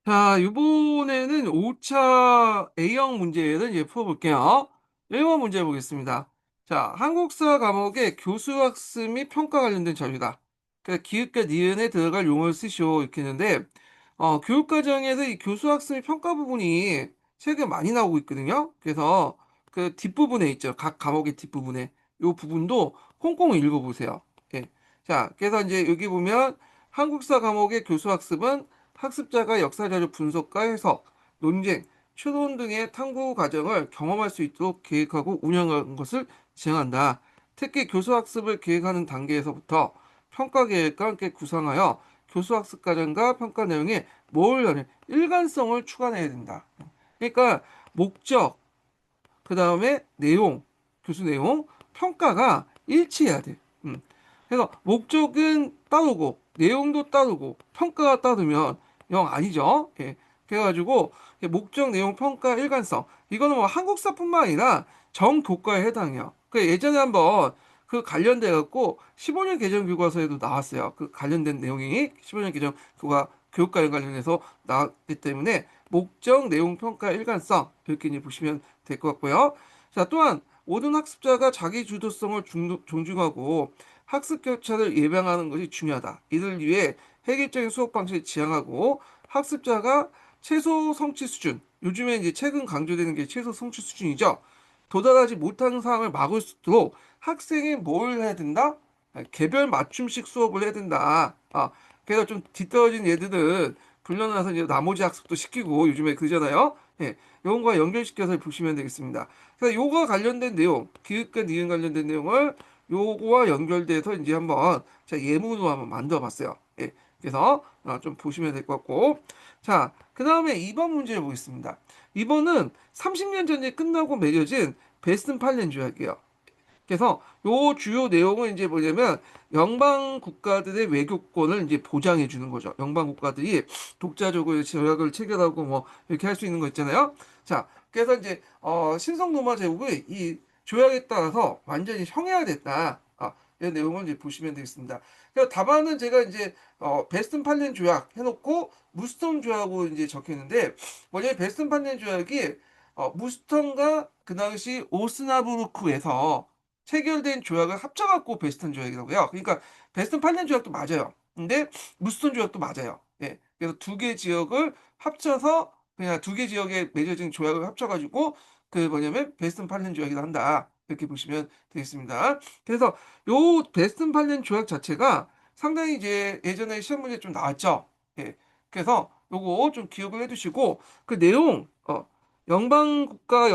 자, 이번에는 5차 A형 문제를 이제 풀어볼게요. 1번 문제 보겠습니다. 자, 한국사 과목의 교수학습 및 평가 관련된 자료다. 그러니까 기읍과 니은에 들어갈 용어를 쓰시오. 이렇게 했는데, 교육과정에서 이 교수학습 및 평가 부분이 최근 많이 나오고 있거든요. 그래서 그 뒷부분에 있죠. 각 과목의 뒷부분에. 이 부분도 꼼꼼히 읽어보세요. 예. 자, 그래서 이제 여기 보면 한국사 과목의 교수학습은 학습자가 역사자료 분석과 해석, 논쟁, 추론 등의 탐구 과정을 경험할 수 있도록 계획하고 운영하는 것을 지향한다. 특히 교수학습을 계획하는 단계에서부터 평가 계획과 함께 구상하여 교수학습 과정과 평가 내용에 모호하는 일관성을 추가해야 된다. 그러니까 목적, 그 다음에 내용, 교수 내용, 평가가 일치해야 돼. 그래서 목적은 따르고 내용도 따르고 평가가 따르면 영 아니죠. 예. 그래가지고 목적, 내용, 평가 일관성 이거는 뭐 한국사뿐만 아니라 전 교과에 해당해요. 그 예전에 한번 그 관련돼 갖고 15년 개정 교과서에도 나왔어요. 그 관련된 내용이 15년 개정 교육과에 관련해서 나왔기 때문에 목적, 내용, 평가 일관성 이렇게 이제 보시면 될 것 같고요. 자, 또한 모든 학습자가 자기 주도성을 존중하고 학습 격차를 예방하는 것이 중요하다. 이를 위해 획일적인 수업 방식을 지향하고 학습자가 최소 성취 수준, 요즘에 이제 최근 강조되는 게 최소 성취 수준이죠. 도달하지 못하는 상황을 막을 수 있도록 학생이 뭘 해야 된다? 개별 맞춤식 수업을 해야 된다. 그래서 좀 뒤떨어진 얘들은 불러놔서 이제 나머지 학습도 시키고 요즘에 그러잖아요. 예, 요거과 연결시켜서 보시면 되겠습니다. 그래서 요거와 관련된 내용, 기획과 니은 관련된 내용을 요거와 연결돼서 이제 한번 제가 예문으로 한번 만들어 봤어요. 예. 그래서 좀 보시면 될 것 같고. 자, 그 다음에 2번 문제를 보겠습니다. 2번은 30년 전에 끝나고 맺어진 베스트 팔렌 조약이에요. 그래서 요 주요 내용은 이제 뭐냐면 영방 국가들의 외교권을 이제 보장해 주는 거죠. 영방 국가들이 독자적으로 조약을 체결하고 뭐 이렇게 할 수 있는 거 있잖아요. 자, 그래서 이제 신성 로마 제국의 이 조약에 따라서 완전히 형해화됐다. 이런 내용을 이제 보시면 되겠습니다. 그래서 답안은 제가 이제 베스튼팔렌 조약 해놓고 무스톤 조약으로 이제 적혔는데 뭐냐면 베스튼팔렌 조약이 무스톤과 그 당시 오스나부르크에서 체결된 조약을 합쳐갖고 베스턴 조약이라고요. 그러니까 베스턴 8년 조약도 맞아요. 근데 무스턴 조약도 맞아요. 예. 그래서 두 개 지역을 합쳐서 그냥 두 개 지역에 맺어진 조약을 합쳐가지고 그 뭐냐면 베스턴 8년 조약이라 한다. 이렇게 보시면 되겠습니다. 그래서 요 베스턴 8년 조약 자체가 상당히 이제 예전에 시험 문제 좀 나왔죠. 예. 그래서 요거 좀 기억을 해두시고 그 내용 연방 국가의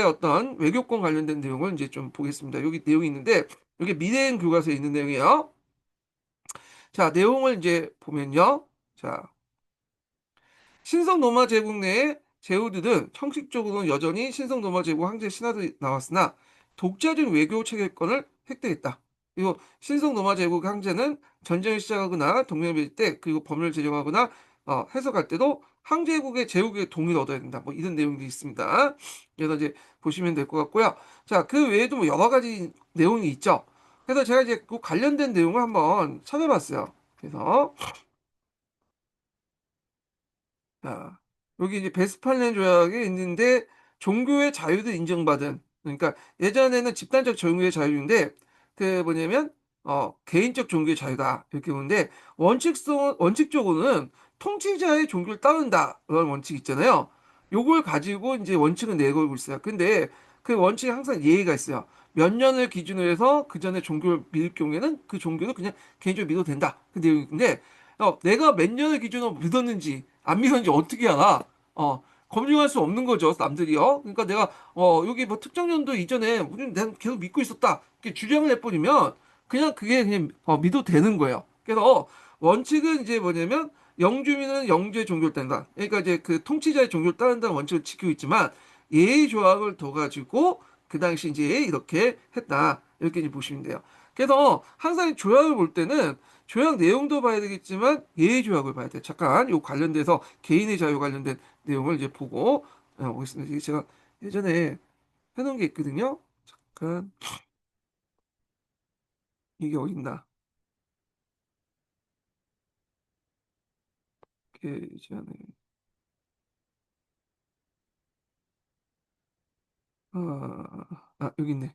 어떤 외교권 관련된 내용을 이제 좀 보겠습니다. 여기 내용이 있는데, 여기 미래엔 교과서에 있는 내용이에요. 자, 내용을 이제 보면요. 자, 신성 로마 제국 내의 제후들은 형식적으로는 여전히 신성 로마 제국 황제 신하들이 나왔으나 독자적 외교 체결권을 획득했다. 그리고 신성 로마 제국 황제는 전쟁을 시작하거나 동맹을 맺을 때 그리고 법률을 제정하거나 해석할 때도 황제국의 제국의 동의를 얻어야 된다. 뭐 이런 내용들이 있습니다. 그래서 이제 보시면 될 것 같고요. 자, 그 외에도 뭐 여러 가지 내용이 있죠. 그래서 제가 이제 그 관련된 내용을 한번 찾아봤어요. 그래서 자, 여기 이제 베스팔렌 조약이 있는데 종교의 자유도 인정받은 그러니까 예전에는 집단적 종교의 자유인데 그 뭐냐면 개인적 종교의 자유다 이렇게 보는데 원칙적으로는 통치자의 종교를 따른다 그런 원칙 있잖아요. 요걸 가지고 이제 원칙은 내걸고 있어요. 근데 그 원칙에 항상 예의가 있어요. 몇 년을 기준으로 해서 그 전에 종교를 믿을 경우에는 그 종교를 그냥 개인적으로 믿어도 된다. 그 내용인데 내가 몇 년을 기준으로 믿었는지 안 믿었는지 어떻게 알아? 검증할 수 없는 거죠, 남들이요. 그러니까 내가 여기 뭐 특정 연도 이전에 우리는 내가 계속 믿고 있었다. 이렇게 주장을 해버리면 그냥 그게 그냥 믿어도 되는 거예요. 그래서 원칙은 이제 뭐냐면 영주민은 영주의 종교를 따른다. 그러니까 이제 그 통치자의 종교를 따른다는 원칙을 지키고 있지만 예의 조항을 둬 가지고 그 당시 이제 이렇게 했다. 이렇게 이제 보시면 돼요. 그래서 항상 조약을 볼 때는 조약 내용도 봐야 되겠지만 예의 조약을 봐야 돼요. 잠깐 요 관련돼서 개인의 자유 관련된 내용을 이제 보고 오겠습니다. 이게 제가 예전에 해놓은 게 있거든요. 잠깐 이게 어딨나? 예전에, 여기 있네.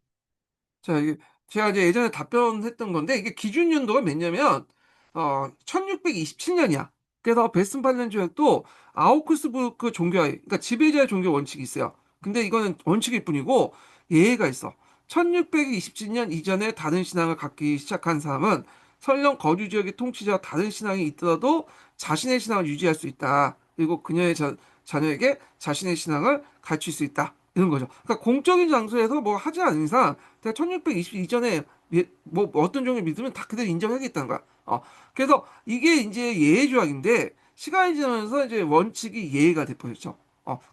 자, 이게 제가 이제 예전에 답변했던 건데 이게 기준 연도가 몇냐면 1627년이야. 그래서 베스턴팔렌 조약도 아우크스부르크 종교회, 그러니까 지배자의 종교 원칙이 있어요. 근데 이거는 원칙일 뿐이고 예외가 있어. 1627년 이전에 다른 신앙을 갖기 시작한 사람은 설령 거주 지역의 통치자와 다른 신앙이 있더라도 자신의 신앙을 유지할 수 있다. 그리고 그녀의 자녀에게 자신의 신앙을 가르칠 수 있다. 이런 거죠. 그러니까 공적인 장소에서 뭐 하지 않은 이상 1620 이전에 뭐 어떤 종을 믿으면 다 그대로 인정하겠다는 거야. 그래서 이게 이제 예외 조약인데 시간이 지나면서 이제 원칙이 예외가 돼버렸죠.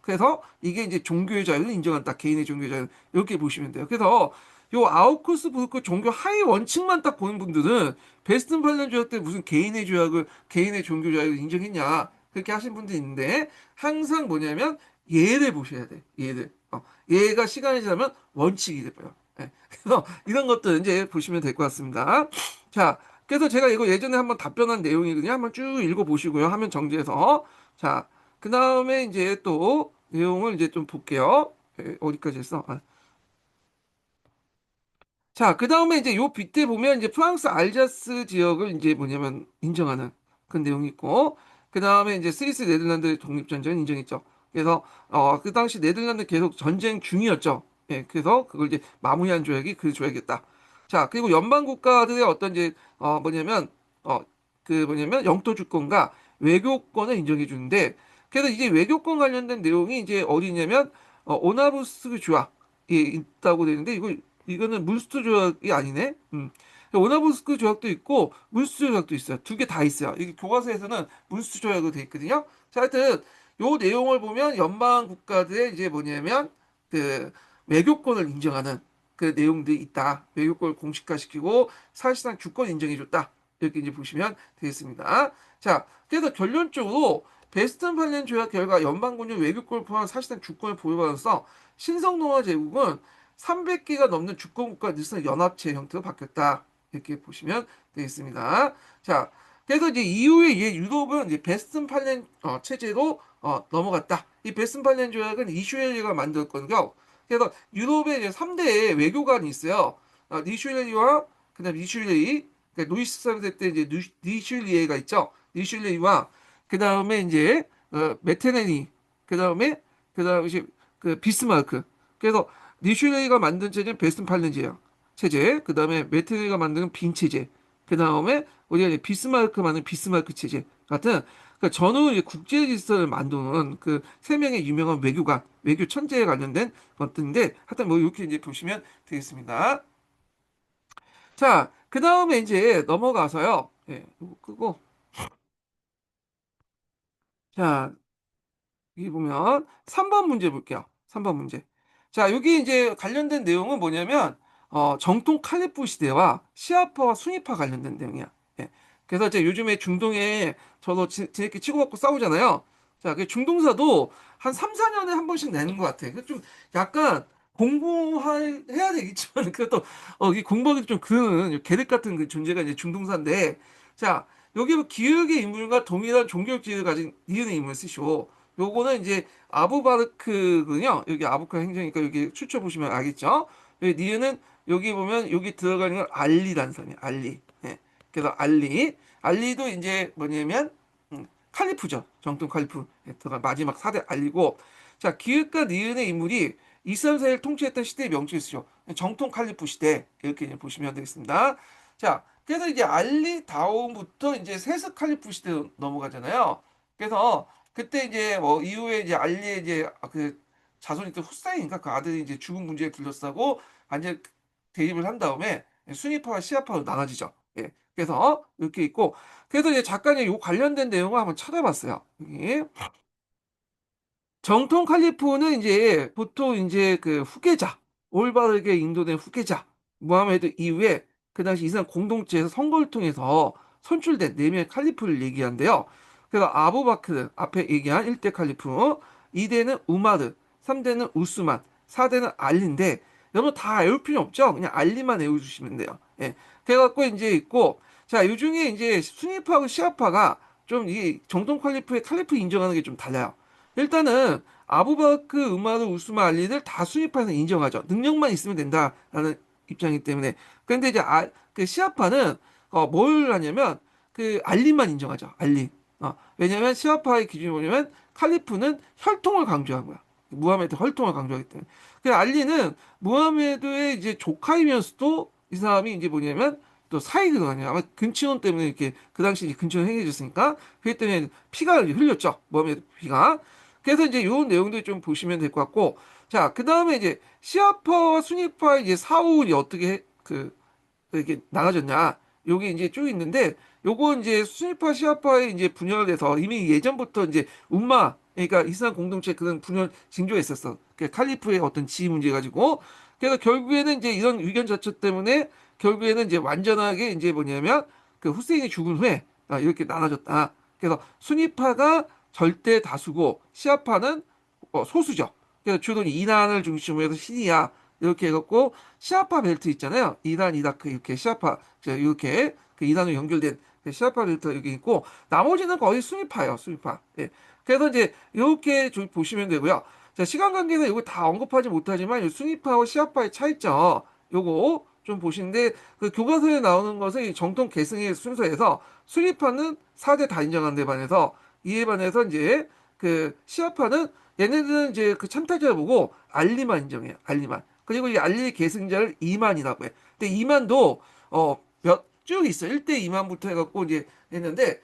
그래서 이게 이제 종교의 자유를 인정한다. 개인의 종교의 자유 이렇게 보시면 돼요. 그래서 요 아우크스부르크 종교 하위 원칙만 딱 보는 분들은 베스튼팔렌 조약 때 무슨 개인의 종교 자유를 인정했냐 그렇게 하신 분들이 있는데 항상 뭐냐면 예를 보셔야 돼. 예를. 얘가 시간이 지나면 원칙이 돼버려. 예. 그래서 이런 것들 이제 보시면 될 것 같습니다. 자, 그래서 제가 이거 예전에 한번 답변한 내용이거든요. 한번 쭉 읽어보시고요. 화면 정지해서. 자, 그 다음에 이제 또 내용을 이제 좀 볼게요. 어디까지 했어? 자, 그 다음에 이제 요 빗대 보면 이제 프랑스 알자스 지역을 이제 뭐냐면 인정하는 그런 내용이 있고, 그 다음에 이제 스위스 네덜란드 독립전쟁은 인정했죠. 그래서, 그 당시 네덜란드 계속 전쟁 중이었죠. 예, 그래서 그걸 이제 마무리한 조약이 그 조약이었다. 자, 그리고 연방 국가들의 어떤 이제, 뭐냐면, 어, 그 뭐냐면 영토 주권과 외교권을 인정해 주는데, 그래서 이제 외교권 관련된 내용이 이제 어디냐면, 오나브스크 조약이 있다고 되는데, 이거는 문스트 조약이 아니네. 오나브스크 조약도 있고 문스트 조약도 있어요. 두 개 다 있어요. 이게 교과서에서는 문스트 조약으로 돼 있거든요. 자, 하여튼 요 내용을 보면 연방 국가들의 이제 뭐냐면 그 외교권을 인정하는 그 내용들이 있다. 외교권을 공식화시키고 사실상 주권 인정해줬다. 이렇게 이제 보시면 되겠습니다. 자, 그래서 결론적으로 베스턴팔렌 조약 결과 연방군의 외교권을 포함한 사실상 주권을 보유하면서 신성노아 제국은 300개가 넘는 주권국가 늘상 연합체 형태로 바뀌었다. 이렇게 보시면 되겠습니다. 자, 그래서 이제 이후에 유럽은 이제 베스튼팔렌 체제로 넘어갔다. 이 베스튼팔렌 조약은 이슈엘리가 만들었거든요. 그래서 유럽에 이제 3대 외교관이 있어요. 리슈엘리와 그다음 리슈엘리, 그러니까 루이스 3세 때 이제 리슈엘리에가 있죠. 리슈엘리와 그다음에 이제 메테네니, 그다음에 이제 그 비스마르크. 그래서 니슈레이가 만든 체제는 베스턴팔렌제야 체제. 그 다음에 메테르가 만드는 빈 체제. 그 다음에 우리가 이제 비스마르크 만든 비스마르크 체제 같은 그 전후 이제 국제 질서를 만드는 그 세 명의 유명한 외교관, 외교 천재에 관련된 것들인데 하여튼 뭐 이렇게 이제 보시면 되겠습니다. 자, 그 다음에 이제 넘어가서요. 예, 이거 끄고 자, 여기 보면 3번 문제 볼게요. 3번 문제. 자, 여기 이제 관련된 내용은 뭐냐면 정통 칼리프 시대와 시아파와 순위파 관련된 내용이야. 예. 그래서 이제 요즘에 중동에 저도 지네끼리 치고받고 싸우잖아요. 자, 그 중동사도 한 3, 4년에 한 번씩 내는 것 같아. 좀 약간 공부해야 되겠지만 그래도 이 공부하기 좀 그런 계륵 같은 그 존재가 이제 중동사인데 자, 여기 뭐 기억의 인물과 동일한 종교적 지위를 가진 니은의 인물을 쓰시오. 요거는 이제 아부바르크군요. 여기 아부카 행정이니까 여기 추쳐 보시면 알겠죠? 여기 니은은 여기 보면 여기 들어가는 건 알리라는 사람이에요. 알리. 예. 그래서 알리도 이제 뭐냐면 칼리프죠. 정통 칼리프. 예, 들어간 마지막 4대 알리고 자, 기읒과 니은의 인물이 이스라엘을 통치했던 시대의 명칭을 쓰죠. 정통 칼리프 시대 이렇게 이제 보시면 되겠습니다. 자, 그래서 이제 알리 다음부터 이제 세스 칼리프 시대로 넘어가잖아요. 그래서 그때 이제 뭐 이후에 이제 알리의 이제 그 자손이 또 후사인가 그 아들이 이제 죽은 문제에 둘러싸고 완전 대립을 한 다음에 순위파와 시아파로 나눠지죠. 예. 그래서 이렇게 있고 그래서 이제 작가님 요 관련된 내용을 한번 찾아봤어요. 여기 정통 칼리프는 이제 보통 이제 그 후계자, 올바르게 인도된 후계자, 무하메드 이후에 그 당시 이슬람 공동체에서 선거를 통해서 선출된 4명의 칼리프를 얘기한대요. 그래서 아부바크르 앞에 얘기한 1대 칼리프, 2대는 우마르, 3대는 우스만, 4대는 알리인데 여러분 다 외울 필요 없죠? 그냥 알리만 외워주시면 돼요. 예. 그래갖고 이제 있고 자, 이 중에 이제 순위파하고 시아파가 좀 이 정통 칼리프의 칼리프 인정하는 게 좀 달라요. 일단은 아부바크, 우마르, 우스만, 알리를 다 순위파에서 인정하죠. 능력만 있으면 된다라는 입장이기 때문에. 그런데 이제 그 시아파는 뭘 하냐면 그 알리만 인정하죠. 알리. 왜냐면 시아파의 기준이 뭐냐면 칼리프는 혈통을 강조한 거야. 무하메드 혈통을 강조하기 때문에. 그 알리는 무하메드의 이제 조카이면서도 이 사람이 이제 뭐냐면 또 사이거든요. 아마 근친혼 때문에 이렇게 그 당시 이제 근친혼 행해졌으니까 그렇기 때문에 피가 흘렸죠. 무하메드 피가. 그래서 이제 이런 내용들 좀 보시면 될 것 같고, 자, 그 다음에 이제 시아파와 순위파 이제 사울이 어떻게 이렇게 나눠졌냐. 요게 이제 쭉 있는데, 요거 이제 순위파, 시아파에 이제 분열돼서 이미 예전부터 이제 움마, 그러니까 이슬람 공동체 그런 분열 징조가 있었어. 그 칼리프의 어떤 지위 문제 가지고. 그래서 결국에는 이제 이런 의견 자체 때문에 결국에는 이제 완전하게 이제 뭐냐면 그 후세인이 죽은 후에 이렇게 나눠졌다. 그래서 순위파가 절대 다수고 시아파는 소수죠. 그래서 주로 이란을 중심으로 해서 시리아 이렇게 해갖고 시아파 벨트 있잖아요. 이란, 이라크 이렇게 시아파 이렇게 그 이란으로 연결된 그 시아파 벨트가 여기 있고 나머지는 거의 순위파예요. 순위파. 예. 그래서 이제 이렇게 보시면 되고요. 자, 시간 관계상 이거 다 언급하지 못하지만 이 순위파와 시아파의 차이점 요거 좀 보시는데 그 교과서에 나오는 것은 이 정통 계승의 순서에서 순위파는 4대 다 인정하는 데 반해서 이에 반해서 이제 그 시아파는 얘네들은 이제 그 참타자 보고 알리만 인정해요. 알리만. 그리고 이 알리 계승자를 이만이라고 해. 근데 이만도 몇 쭉 있어. 1대 이만부터 해갖고 이제 했는데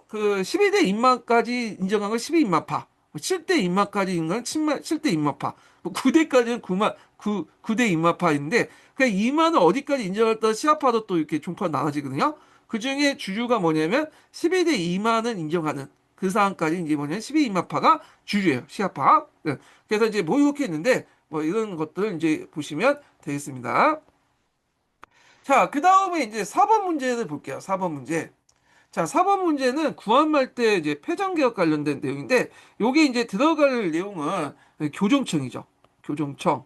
그 12대 임마까지 인정한 건 12임마파. 7대 임마까지 인정한 건 7대 임마파. 9대까지는 9대 임마파인데 그 이만을 어디까지 인정했다 시아파도 또 이렇게 종파 나눠지거든요. 그 중에 주류가 뭐냐면 12대 이만은 인정하는 그 사안까지 이제 뭐냐면 12임마파가 주류예요. 시아파. 네. 그래서 이제 뭐 이렇게 했는데 뭐 이런 것들을 이제 보시면 되겠습니다. 자, 그 다음에 이제 4번 문제를 볼게요. 4번 문제. 자, 4번 문제는 구한말 때 이제 패전개혁 관련된 내용인데, 요게 이제 들어갈 내용은 교정청이죠. 교정청.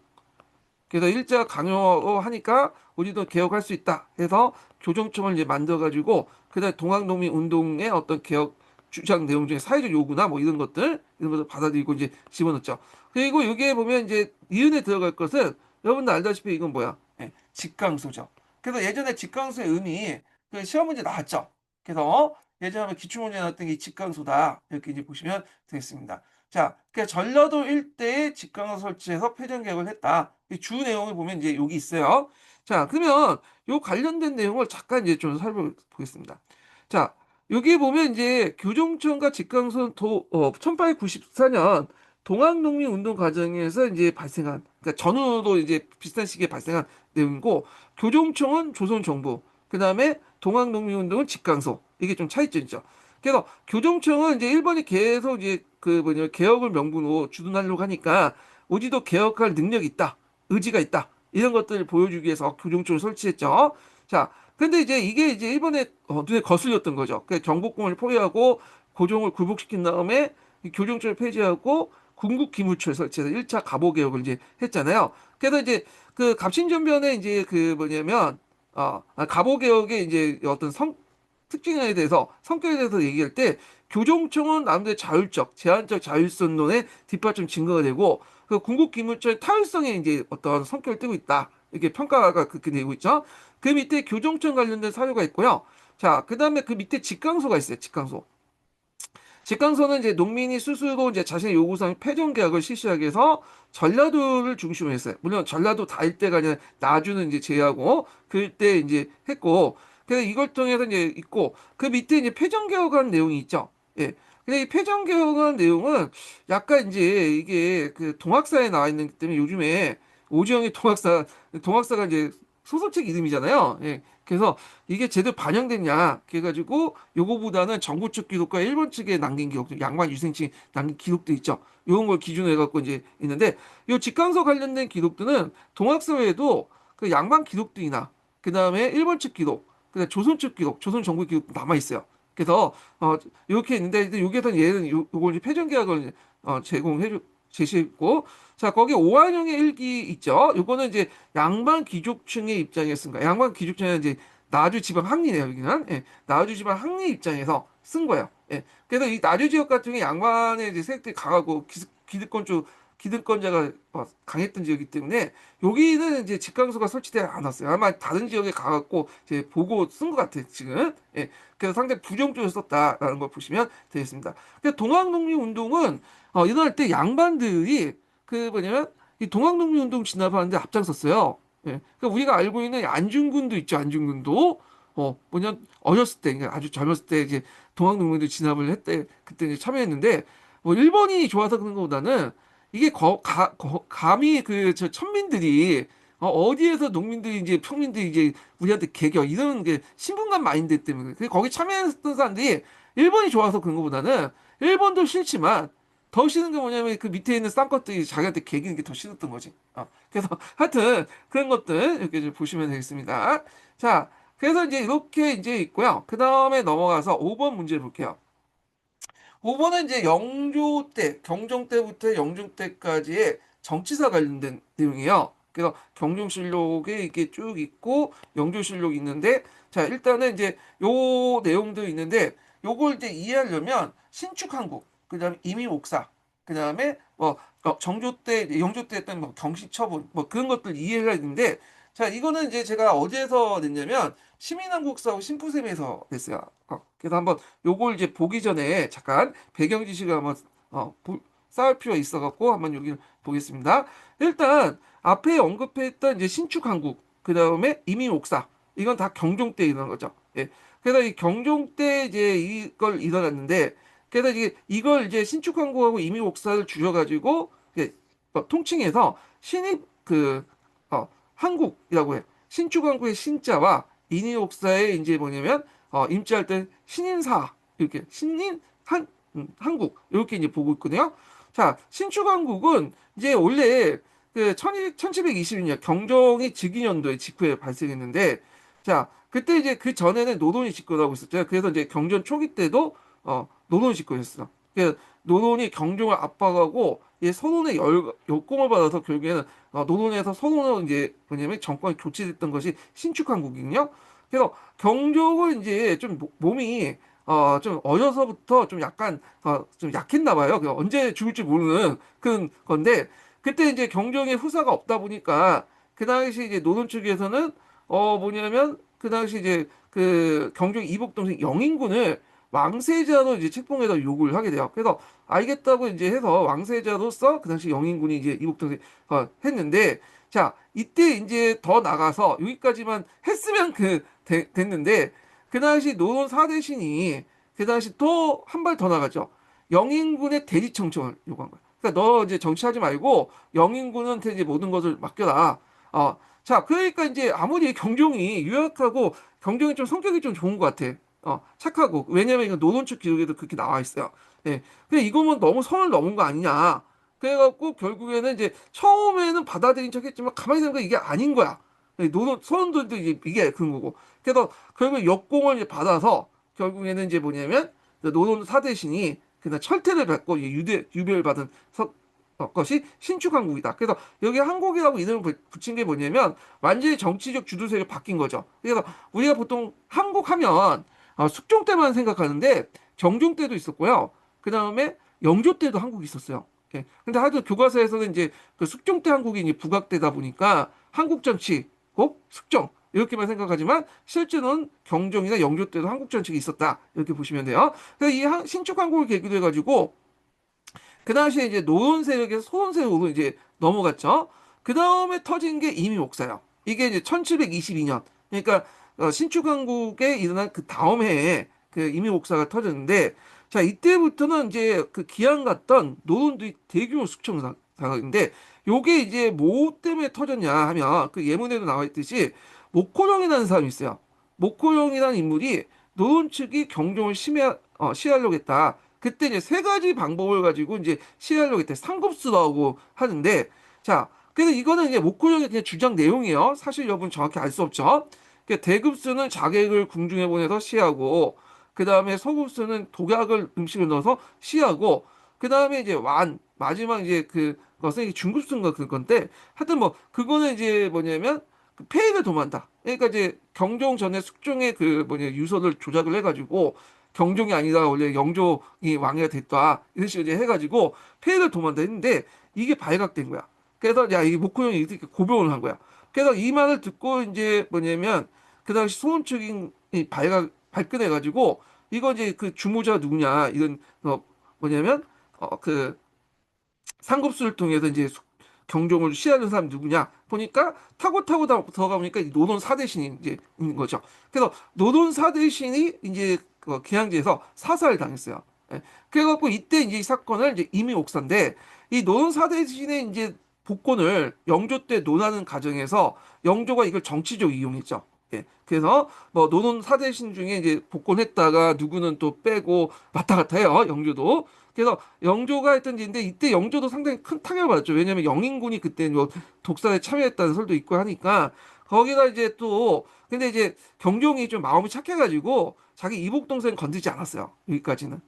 그래서 일자 강요하니까 우리도 개혁할 수 있다 해서 교정청을 이제 만들어가지고, 그다음에 동학농민 운동의 어떤 개혁 주장 내용 중에 사회적 요구나 뭐 이런 것들 받아들이고 이제 집어넣죠. 그리고 여기에 보면 이제 이은에 들어갈 것은 여러분들 알다시피 이건 뭐야? 직강소죠. 그래서 예전에 직강소의 의미 그 시험 문제 나왔죠. 그래서 예전에 기출문제 나왔던 게 직강소다. 이렇게 이제 보시면 되겠습니다. 자, 그 전라도 일대에 직강소 설치해서 폐전개혁을 했다. 이 주 내용을 보면 이제 여기 있어요. 자, 그러면 요 관련된 내용을 잠깐 이제 좀 살펴보겠습니다. 자, 여기 보면 이제 교정청과 직강선 1894년 동학농민 운동 과정에서 이제 발생한, 그러니까 전후도 이제 비슷한 시기에 발생한 내용이고, 교정청은 조선정부, 그 다음에 동학농민 운동은 직강소. 이게 좀 차이점이죠. 그래서 교정청은 이제 일본이 계속 이제 그 뭐냐 개혁을 명분으로 주둔하려고 하니까 우리도 개혁할 능력이 있다, 의지가 있다 이런 것들을 보여주기 위해서 교정청을 설치했죠. 자, 근데 이제 이게 이제 일본의 눈에 거슬렸던 거죠. 그 경복궁을 포위하고 고종을 굴복시킨 다음에 이 교정청을 폐지하고 군국 기무처를 설치해서 1차 갑오 개혁을 이제 했잖아요. 그래서 이제 그 갑신전변에 이제 그 뭐냐면 갑오 개혁의 이제 어떤 특징에 대해서 성격에 대해서 얘기할 때 교정청은 나름대로 자율적, 제한적 자율성론의 뒷받침 증거가 되고 그 군국 기무처의 타율성에 이제 어떤 성격을 띠고 있다. 이렇게 평가가 그렇게 되고 있죠. 그 밑에 교정청 관련된 사료가 있고요. 자, 그 다음에 그 밑에 직강소가 있어요. 직강소. 직강소는 이제 농민이 스스로 이제 자신의 요구사항 패전 계약을 실시하기 위해서 전라도를 중심으로 했어요. 물론 전라도 다 일대가 아니라 나주는 이제 제외하고 그 일대 이제 했고, 그래서 이걸 통해서 이제 있고 그 밑에 이제 패전 개혁한 내용이 있죠. 예. 근데 이 패전 개혁한 내용은 약간 이제 이게 그 동학사에 나와 있는 기 때문에 요즘에 오지영의 동학사가 이제 소설책 이름이잖아요. 예. 그래서 이게 제대로 반영됐냐 그래가지고 요거보다는 정부 측 기록과 일본 측에 남긴 기록, 양반 유생층이 남긴 기록도 있죠. 요런 걸 기준으로 해갖고 이제 있는데 요 직강서 관련된 기록들은 동학서 외에도 그 양반 기록들이나 그 다음에 일본 측 기록, 그다음 조선 측 기록, 조선 정부 기록 남아 있어요. 그래서 이렇게 있는데 여기에서 얘는 요걸 패전 계약을 제시했고, 자 거기 오한영의 일기 있죠. 요거는 이제 양반 귀족층의 입장이었습니다. 양반 귀족층은 이제 나주 지방 항리네요, 여기는. 예, 나주 지방 항리 입장에서 쓴 거예요. 예, 그래서 이 나주 지역 같은 경우 양반의 이제 세력들이 강하고 기득권자가 강했던 지역이기 때문에 여기는 이제 직강소가 설치되지 않았어요. 아마 다른 지역에 가갖고 이제 보고 쓴 것 같아요, 지금. 예, 그래서 상당히 부정적으로 썼다라는 걸 보시면 되겠습니다. 그래서 동학농민운동은 일어날 때 양반들이 그 뭐냐면 이 동학농민운동 진압하는데 앞장섰어요. 예. 그러니까 우리가 알고 있는 안중근도 있죠. 안중근도 뭐냐 어렸을 때, 그러니까 아주 젊었을 때 이제 동학농민들 진압을 했대. 그때 이제 참여했는데 뭐 일본이 좋아서 그런 것보다는 이게 감히 그 저 천민들이 어디에서 농민들이 이제 평민들이 이제 우리한테 개겨 이런 게 신분감 마인드 때문에 거기 참여했던 사람들이 일본이 좋아서 그런 것보다는 일본도 싫지만 더 싫은 게 뭐냐면 그 밑에 있는 쌍것들이 자기한테 개기는 게 더 싫었던 거지. 그래서 하여튼 그런 것들 이렇게 좀 보시면 되겠습니다. 자, 그래서 이제 이렇게 이제 있고요. 그 다음에 넘어가서 5번 문제 볼게요. 5번은 이제 영조 때, 경종 때부터 영종 때까지의 정치사 관련된 내용이에요. 그래서 경종실록에 이게 쭉 있고 영조실록이 있는데 자, 일단은 이제 요 내용도 있는데 요걸 이제 이해하려면 신축한국, 그다음에 임의옥사, 그다음에 뭐 정조 때, 영조 때 했던 뭐 경시처분 뭐 그런 것들 이해해야 되는데 자, 이거는 이제 제가 어디에서 냈냐면 시민한국사하고 신푸sem에서 냈어요. 그래서 한번 요걸 이제 보기 전에 잠깐 배경 지식을 한번 쌓을 필요가 있어갖고 한번 여기 보겠습니다. 일단 앞에 언급했던 이제 신축한국, 그 다음에 이민옥사, 이건 다 경종 때 일어난 거죠. 예. 그래서 이 경종 때 이제 이걸 일어났는데, 그래서 이걸 이제 신축한국하고 이민옥사를 줄여가지고 이제 통칭해서 신입 한국이라고 해. 신축한국의 신자와 이민옥사의 이제 뭐냐면 임자할 때 신인사 이렇게 신인 한국 이렇게 이제 보고 있거든요. 자, 신축한국은 이제 원래 그 1722년 경종이 즉위년도에 직후에 발생했는데 자, 그때 이제 그 전에는 노론이 집권하고 있었죠. 그래서 이제 경전 초기 때도 노론이 집권했어. 그래서 노론이 경종을 압박하고 서론의 역공을 받아서 결국에는 노론에서 서론으로 이제 뭐냐면 정권이 교체됐던 것이 신축한국이거든요. 그래서 경종은 이제 좀 몸이 좀 어려서부터 좀 약간 좀 약했나 봐요. 그 언제 죽을지 모르는 그런 건데 그때 이제 경종의 후사가 없다 보니까 그 당시 이제 노론 측에서는 뭐냐면 그 당시 이제 그 경종 이복 동생 영인군을 왕세자로 이제 책봉해서 요구를 하게 돼요. 그래서 알겠다고 이제 해서 왕세자로서 그 당시 영인군이 이제 이복 동생 했는데 자 이때 이제 더 나가서 여기까지만 했으면 됐는데 그 당시 노론 사대신이 그 당시 또 한 발 더 나가죠. 영인군의 대리 청청을 요구한 거야. 그러니까 너 이제 정치하지 말고 영인군한테 이제 모든 것을 맡겨라. 자, 그러니까 이제 아무리 경종이 유약하고 경종이 좀 성격이 좀 좋은 것 같아. 착하고. 왜냐면 이거 노론 측 기록에도 그렇게 나와 있어요. 예. 근데 이거면 너무 선을 넘은 거 아니냐. 그래갖고 결국에는 이제 처음에는 받아들인 척 했지만 가만히 생각하면 이게 아닌 거야. 노론, 선원들도 이게 그런 거고. 그래서 결국 역공을 이제 받아서 결국에는 이제 뭐냐면 노론 사대신이 그냥 철퇴를 받고 유배를 받은 것이 신축한국이다. 그래서 여기 한국이라고 이름을 붙인 게 뭐냐면 완전히 정치적 주도세가 바뀐 거죠. 그래서 우리가 보통 한국 하면 숙종 때만 생각하는데 경종 때도 있었고요. 그 다음에 영조 때도 한국이 있었어요. 예. 근데 하여튼 교과서에서는 이제 그 숙종 때 한국이 이제 부각되다 보니까 한국 정치 꼭 숙종 이렇게만 생각하지만 실제로는 경종이나 영조 때도 한국 정치가 있었다 이렇게 보시면 돼요. 그래서 이 신축 한국을 계기로 해가지고 그 당시에 이제 노론 세력에서 소론 세력으로 이제 넘어갔죠. 그 다음에 터진 게 이미 목사요. 이게 이제 1722년. 그러니까 신축 한국에 일어난 그 다음 해에 그 이미 목사가 터졌는데 자 이때부터는 이제 그 기한 갔던 노론들이 대규모 숙청 상황인데 요게 이제 뭐 때문에 터졌냐 하면 그 예문에도 나와 있듯이 목호령이라는 사람이 있어요. 목호령이라는 인물이 노론 측이 경종을 시하려고 했다. 그때 이제 세 가지 방법을 가지고 이제 시하려고 했대. 상급수라고 하는데, 자, 그래서 이거는 이제 목호령의 그냥 주장 내용이에요. 사실 여부는 정확히 알 수 없죠. 대급수는 자객을 궁중에 보내서 시하고, 그 다음에 소급수는 독약을 음식을 넣어서 시하고, 그 다음에 이제 마지막 이제 그것은 중급수인가 그 건데, 하여튼 뭐, 그거는 이제 뭐냐면, 그 폐해를 도모한다. 그러니까 이제 경종 전에 숙종의 그 뭐냐 유서를 조작을 해가지고 경종이 아니라 원래 영종이 왕이가 됐다 이런 식으로 이제 해가지고 폐해를 도모한다 했는데 이게 발각된 거야. 그래서 야 이 목호령이 이렇게 고병을 한 거야. 그래서 이 말을 듣고 이제 뭐냐면 그 당시 소원 측이 발끈해가지고 이거 이제 그 주모자가 누구냐 이런 뭐냐면 그 상급수를 통해서 이제 경종을 시하는 사람 누구냐 보니까 타고 들어가 보니까 이 노론 사대신이 이제 있는 거죠. 그래서 노론 사대신이 이제 그 기양지에서 사살을 당했어요. 예. 그래갖고 이때 이제 이 사건을 이제 이미 옥사인데 이 노론 사대신의 이제 복권을 영조 때 논하는 과정에서 영조가 이걸 정치적으로 이용했죠. 예. 그래서 뭐 노론 사대신 중에 이제 복권했다가 누구는 또 빼고 왔다 갔다 해요. 영조도. 그래서 영조가 했던 일인데 이때 영조도 상당히 큰 타격을 받았죠. 왜냐하면 영인군이 그때 뭐 독살에 참여했다는 설도 있고 하니까 거기다 이제 또 근데 이제 경종이 좀 마음이 착해가지고 자기 이복 동생 건드리지 않았어요. 여기까지는.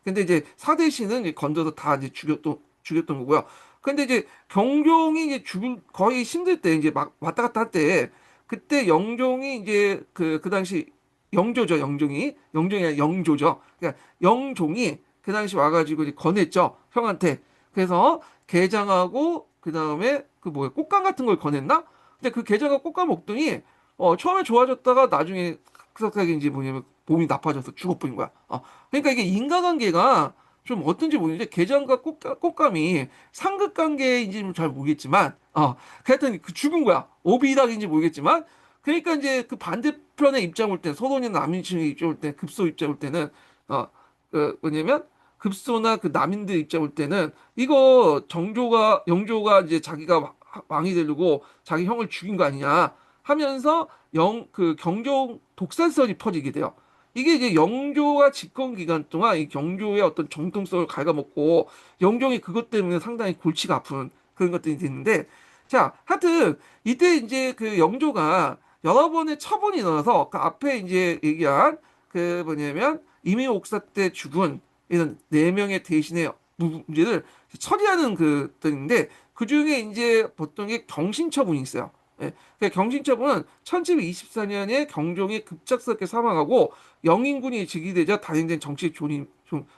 근데 이제 사대신은 이제 건드려서 다 이제 죽였던 거고요. 근데 이제 경종이 이제 죽을 거의 힘들 때 이제 막 왔다 갔다 할 때 그때 영종이 이제 그 당시 영조죠. 영종이 아니라 영조죠. 그러니까 영종이 그 당시 와가지고 이제 권했죠. 형한테. 그래서 게장하고 그 다음에 그 뭐야 꽃감 같은 걸 권했나? 근데 그 게장하고 꽃감 먹더니 처음에 좋아졌다가 나중에 급격하게 이제 뭐냐면 몸이 나빠져서 죽어버린 거야. 그러니까 이게 인과관계가 좀 어떤지 모르겠는데 게장과 꽃감이 상극관계인지는 잘 모르겠지만 하여튼 그 죽은 거야. 오비락인지 모르겠지만 그러니까 이제 그 반대편의 입장 볼 때, 소론이나 남인층의 입장 볼 때, 급소 입장 볼 때는 뭐냐면 급소나 그 남인들 입장 볼 때는 이거 영조가 이제 자기가 왕이 되려고 자기 형을 죽인 거 아니냐 하면서 그 경종 독살설이 퍼지게 돼요. 이게 이제 영조가 집권 기간 동안 이 경조의 어떤 정통성을 갉아먹고 영종이 그것 때문에 상당히 골치가 아픈 그런 것들이 됐는데 자, 하여튼 이때 이제 그 영조가 여러 번의 처분이 일어나서 그 앞에 이제 얘기한 그 뭐냐면 이민옥사 때 죽은 이런 네 명의 대신의 문제를 처리하는 그들인데 그 중에 이제 보통 게 경신처분이 있어요. 예. 그 경신처분은 1724년에 경종이 급작스럽게 사망하고 영인군이 즉위되자 단행된 정치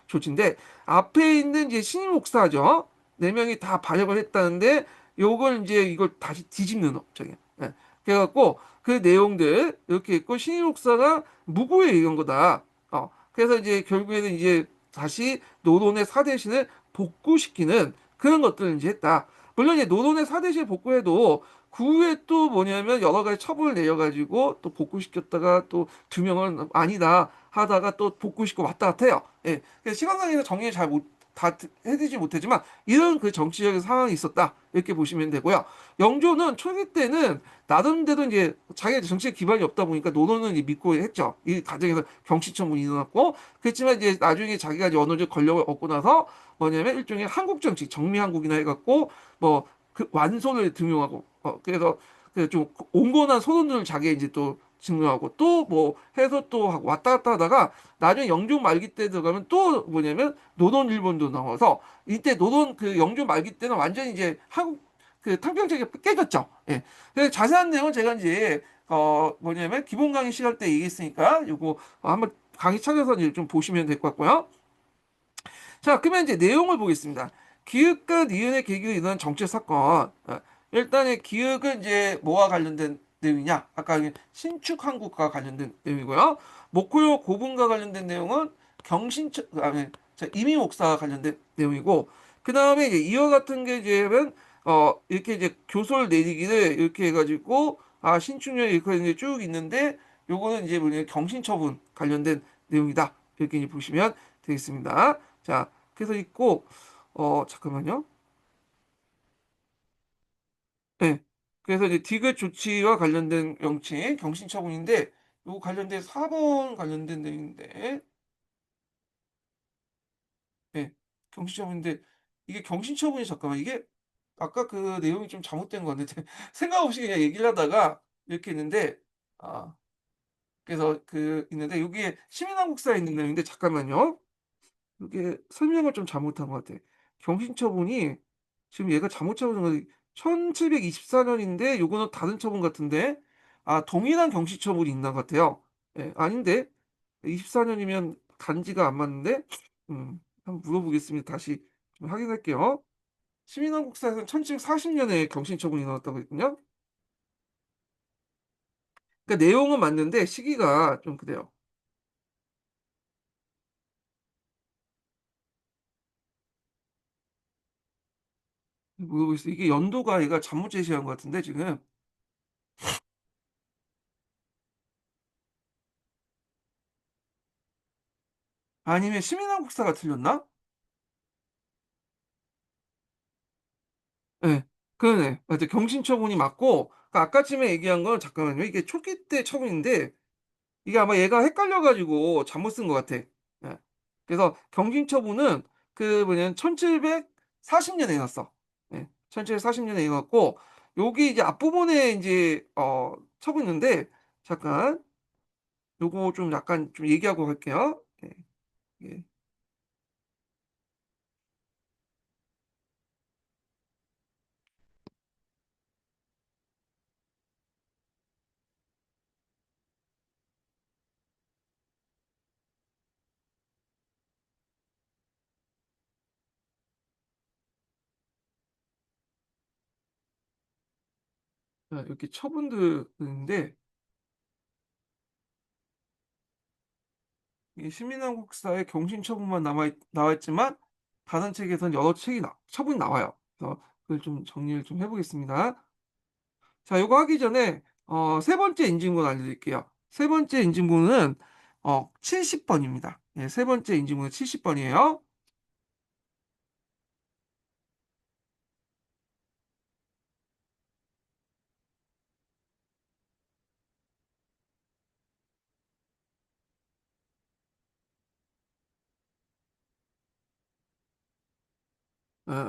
조치인데 앞에 있는 이제 신임 목사죠. 네 명이 다 발역을 했다는데 요걸 이제 이걸 다시 뒤집는 업적이에요. 예. 그래갖고 그 내용들 이렇게 있고 신임 목사가 무고에 의한 거다. 그래서 이제 결국에는 이제 다시 노론의 사대신을 복구시키는 그런 것들을 이제 했다. 물론 이제 노론의 사대신을 복구해도 그 후에 또 뭐냐면 여러 가지 처분을 내려가지고 또 복구시켰다가 또 두 명은 아니다 하다가 또 복구시키고 왔다 갔다 해요. 예. 그래서 시간상에서 정리를 잘 못, 다 해드리지 못했지만 이런 그 정치적인 상황이 있었다. 이렇게 보시면 되고요. 영조는 초기 때는 나름대로 이제 자기가 정치에 기반이 없다 보니까 노론은 믿고 했죠. 이 과정에서 경시청문이 일어났고 그렇지만 이제 나중에 자기가 이제 어느 정도 권력을 얻고 나서 뭐냐면 일종의 한국 정치 정리한국이나 해갖고 뭐 그 완손을 등용하고 그래서 그좀 온건한 소론을 자기가 이제 또 증명하고 또 뭐 해서 또 하고 왔다 갔다 하다가 나중에 영종 말기 때 들어가면 또 뭐냐면 노론 일본도 나와서 이때 노론 그 영종 말기 때는 완전히 이제 한국 그 탕평책이 깨졌죠. 예. 그래서 자세한 내용은 제가 이제 뭐냐면 기본 강의 시간 때 얘기했으니까 요거 한번 강의 찾아서 이제 좀 보시면 될 것 같고요. 자, 그러면 이제 내용을 보겠습니다. 기획과 니은의 계기로 일어난 정치 사건. 일단은 기획은 이제 뭐와 관련된 내용이냐? 아까 신축 한국과 관련된 내용이고요. 목포요 고분과 관련된 내용은 이미 목사와 관련된 내용이고, 그 다음에 이제 이와 같은 게 이제는 이렇게 이제 교솔 내리기를 이렇게 해가지고 신축년 이렇게 이제 쭉 있는데 요거는 이제 뭐냐 경신처분 관련된 내용이다. 이렇게 이제 보시면 되겠습니다. 자, 그래서 있고, 잠깐만요. 네. 그래서 이제 디귿 조치와 관련된 명칭, 경신처분인데, 요거 관련된 4번 관련된 내용인데, 네. 경신처분인데, 이게 경신처분이 잠깐만, 이게 아까 그 내용이 좀 잘못된 것 같은데, 생각 없이 그냥 얘기를 하다가 이렇게 있는데, 아, 그래서 있는데, 여기에 시민한국사에 있는 내용인데, 잠깐만요. 이게 설명을 좀 잘못한 것 같아. 경신처분이 지금 얘가 잘못 잡은 거 1724년인데 요거는 다른 처분 같은데. 아, 동일한 경시처분이 있나 같아요. 예, 아닌데 24년이면 간지가 안 맞는데. 한번 물어보겠습니다. 다시 좀 확인할게요. 시민왕국사에서는 1740년에 경신처분이 나왔다고 했거든요. 그러니까 내용은 맞는데 시기가 좀 그래요. 모르겠어요. 이게 연도가 얘가 잘못 제시한 것 같은데 지금. 아니면 시민왕국사가 틀렸나? 예. 그러네. 맞아. 경신처분이 맞고, 그러니까 아까쯤에 얘기한 건 잠깐만요. 이게 초기 때 처분인데 이게 아마 얘가 헷갈려 가지고 잘못 쓴 것 같아. 예. 그래서 경신처분은 그 뭐냐면 1740 년에 해놨어. 예. 1740 년에 해놨고, 여기 이제 앞부분에 인제 처분이 있는데 잠깐 요거 좀 약간 좀 얘기하고 갈게요. 예. 예. 자, 이렇게 처분들인데 이게 시민왕국사의 경신처분만 나와 있지만 다른 책에서는 여러 책이 처분이 나와요. 그래서 그걸 좀 정리를 좀 해보겠습니다. 자, 요거 하기 전에 세 번째 인증번 알려드릴게요. 세 번째 인증번은 70번입니다. 예, 세 번째 인증번은 70번이에요.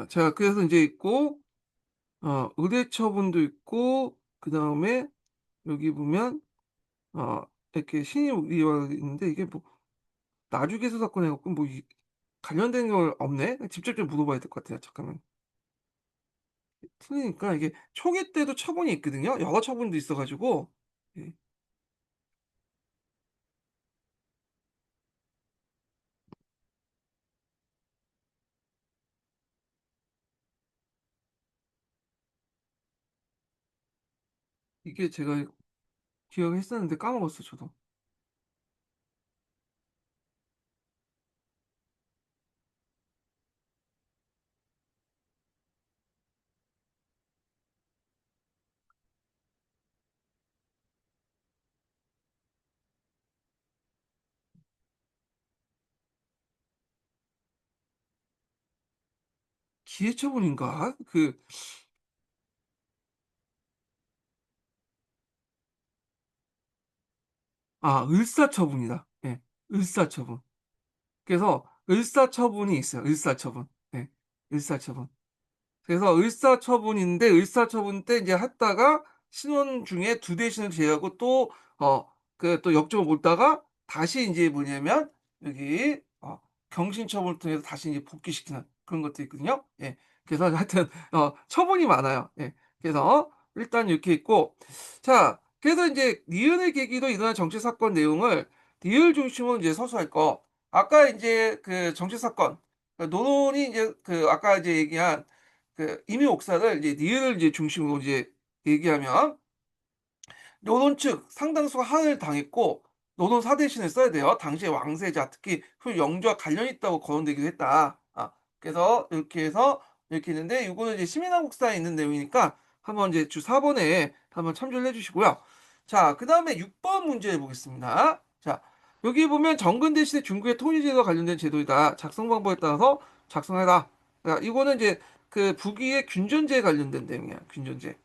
제가 그래서 이제 있고 의뢰 처분도 있고 그 다음에 여기 보면 이렇게 신임 의뢰가 있는데 이게 뭐 나주개수 사건 해갖고 뭐 관련된 걸 없네? 직접 좀 물어봐야 될 것 같아요. 잠깐만. 틀리니까 이게 초기 때도 처분이 있거든요. 여러 처분도 있어가지고. 예, 이게 제가 기억했었는데 까먹었어, 저도. 기회처분인가? 을사처분이다. 예, 을사처분. 그래서 을사처분이 있어요. 을사처분. 예, 을사처분. 그래서 을사처분인데 을사처분 때 이제 했다가 신원 중에 두 대신을 제외하고 또 또 역적을 못 다가 다시 이제 뭐냐면 여기 경신처분을 통해서 다시 이제 복귀시키는 그런 것도 있거든요. 예. 그래서 하여튼 처분이 많아요. 예. 그래서 일단 이렇게 있고, 자, 그래서 이제 니은의 계기로 일어난 정치 사건 내용을 니을 중심으로 이제 서술할 거. 아까 이제 그 정치 사건 노론이 이제 그 아까 이제 얘기한 그 임의 옥사를 이제 니은을 이제 중심으로 이제 얘기하면 노론 측 상당수가 항해를 당했고 노론 사대신을 써야 돼요. 당시의 왕세자 특히 그 영주와 관련이 있다고 거론되기도 했다. 그래서 이렇게 해서 이렇게 있는데 이거는 이제 시민왕국사에 있는 내용이니까 한번 이제 주 4번에 한번 참조를 해주시고요. 자, 그 다음에 6번 문제 보겠습니다. 자, 여기 보면 정근대 시대 중국의 토지제도와 관련된 제도이다. 작성 방법에 따라서 작성해라. 그러니까 이거는 이제 그 북위의 균전제에 관련된 내용이야. 균전제.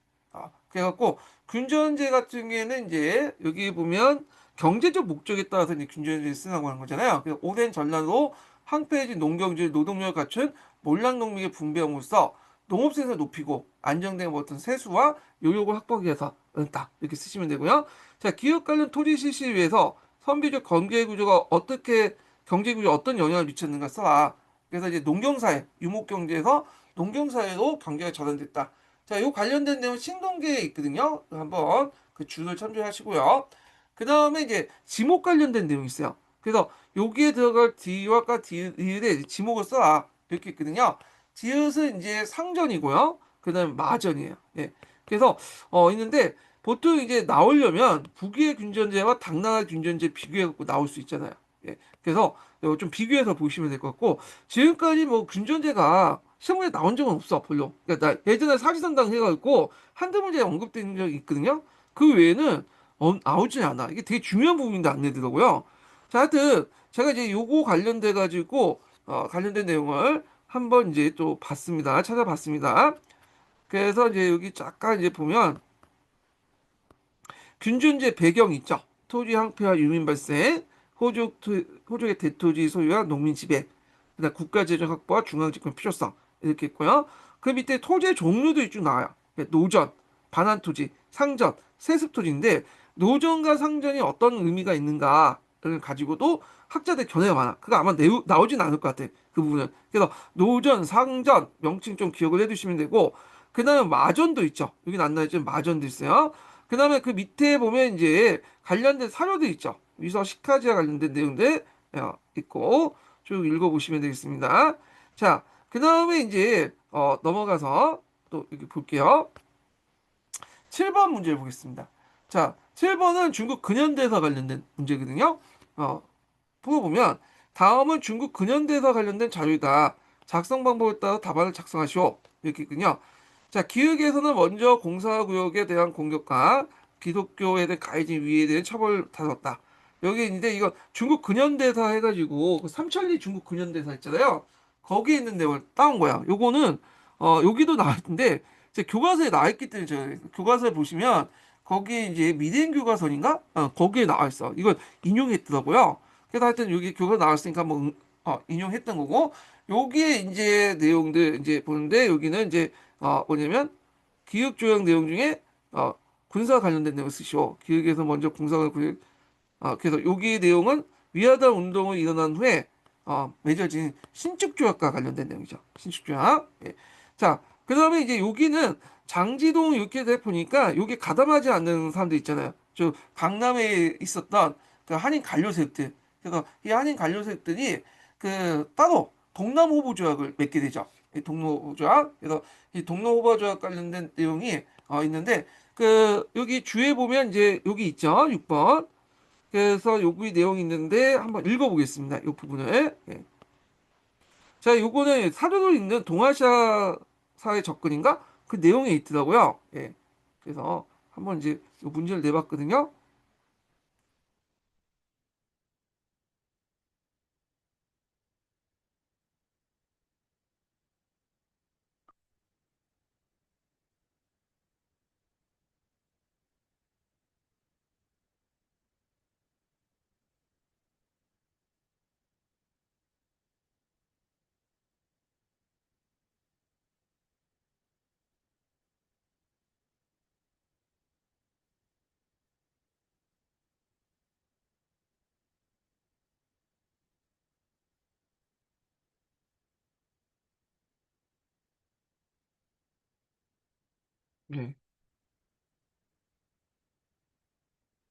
그래갖고 균전제 같은 경우에는 이제 여기 보면 경제적 목적에 따라서 이제 균전제를 쓰라고 하는 거잖아요. 그래서 오랜 전란으로 황폐해진 농경지 노동력을 갖춘 몰락 농민의 분배함으로써 농업생산을 높이고 안정된 어떤 세수와 요역을 확보하기 위해서 다 이렇게 쓰시면 되고요. 자, 기업 관련 토지 실시를 위해서 선비적 경제 구조가 어떻게 경제 구조에 어떤 영향을 미쳤는가 써라. 그래서 이제 농경사회, 유목경제에서 농경사회로 경제가 전환됐다. 자, 요 관련된 내용 신동계에 있거든요. 한번 그 줄을 참조하시고요. 그 다음에 이제 지목 관련된 내용이 있어요. 그래서 여기에 들어갈 디귿과 디귿에 지목을 써라. 이렇게 있거든요. 디귿은 이제 상전이고요. 그 다음에 마전이에요. 예. 그래서, 있는데, 보통 이제 나오려면 북위의 균전제와 당나라 균전제 비교해갖고 나올 수 있잖아요. 예. 그래서 이거 좀 비교해서 보시면 될 것 같고, 지금까지 뭐 균전제가 시험에 나온 적은 없어, 별로. 그러니까 나 예전에 사지선당 해가지고 한두 문제에 언급된 적이 있거든요. 그 외에는 나오지 않아. 이게 되게 중요한 부분인데 안 내더라고요. 자, 하여튼 제가 이제 요거 관련돼 가지고 관련된 내용을 한번 이제 또 봤습니다. 찾아봤습니다. 그래서 이제 여기 잠깐 이제 보면 균준제 배경 있죠. 토지 항폐와 유민 발생, 호족의 대토지 소유와 농민 지배, 그다음 국가재정 확보와 중앙집권 필요성 이렇게 있고요. 그 밑에 토지의 종류도 쭉 나와요. 노전, 반환토지, 상전, 세습토지인데 노전과 상전이 어떤 의미가 있는가를 가지고도 학자들 견해가 많아. 그거 아마 나오진 않을 것 같아. 그 부분은. 그래서 노전, 상전 명칭 좀 기억을 해두시면 되고 그 다음에 마전도 있죠. 여기는 안 나와있지만 마전도 있어요. 그 다음에 그 밑에 보면 이제 관련된 사료도 있죠. 위서 시카지와 관련된 내용들 있고 쭉 읽어보시면 되겠습니다. 자, 그 다음에 이제 넘어가서 또 여기 볼게요. 7번 문제를 보겠습니다. 자, 7번은 중국 근현대사 관련된 문제거든요. 어, 풀어보면 다음은 중국 근현대사 관련된 자료이다. 작성 방법에 따라 답안을 작성하시오. 이렇게 있군요. 자, 기획에서는 먼저 공사구역에 대한 공격과 기독교에 대한 가해진 위에 대한 처벌을 다뤘다. 여기 있는데 이거 중국 근현대사 해가지고 그 삼천리 중국 근현대사 있잖아요. 거기에 있는 내용을 따온 거야. 요거는 여기도 나왔는데 이제 교과서에 나와 있기 때문에 교과서에 보시면 거기에 이제 미대인 교과서인가? 거기에 나와 있어. 이걸 인용했더라고요. 그래서 하여튼 여기 교과서 나왔으니까 한번 인용했던 거고 여기에 이제 내용들 이제 보는데 여기는 이제 뭐냐면 기획 조약 내용 중에 군사 관련된 내용을 쓰시오. 기획에서 먼저 군사가 그래서 여기 내용은 위하달 운동이 일어난 후에 맺어진 신축조약과 관련된 내용이죠. 신축조약. 예. 자, 그다음에 이제 여기는 장지동 이렇게 돼 보니까 여기 가담하지 않는 사람들 있잖아요. 저 강남에 있었던 그 한인 관료세력들. 그래서 이 한인 관료세력들이 그 따로 동남호부조약을 맺게 되죠. 이 동호조약. 그래서 이 동호부조약 관련된 내용이 있는데 그 여기 주에 보면 이제 여기 있죠. 6번. 그래서 여기 내용이 있는데 한번 읽어보겠습니다. 이 부분을. 예. 자, 요거는 사료로 있는 동아시아사회 접근인가? 그 내용에 있더라고요. 예. 그래서 한번 이제 요 문제를 내봤거든요. 네.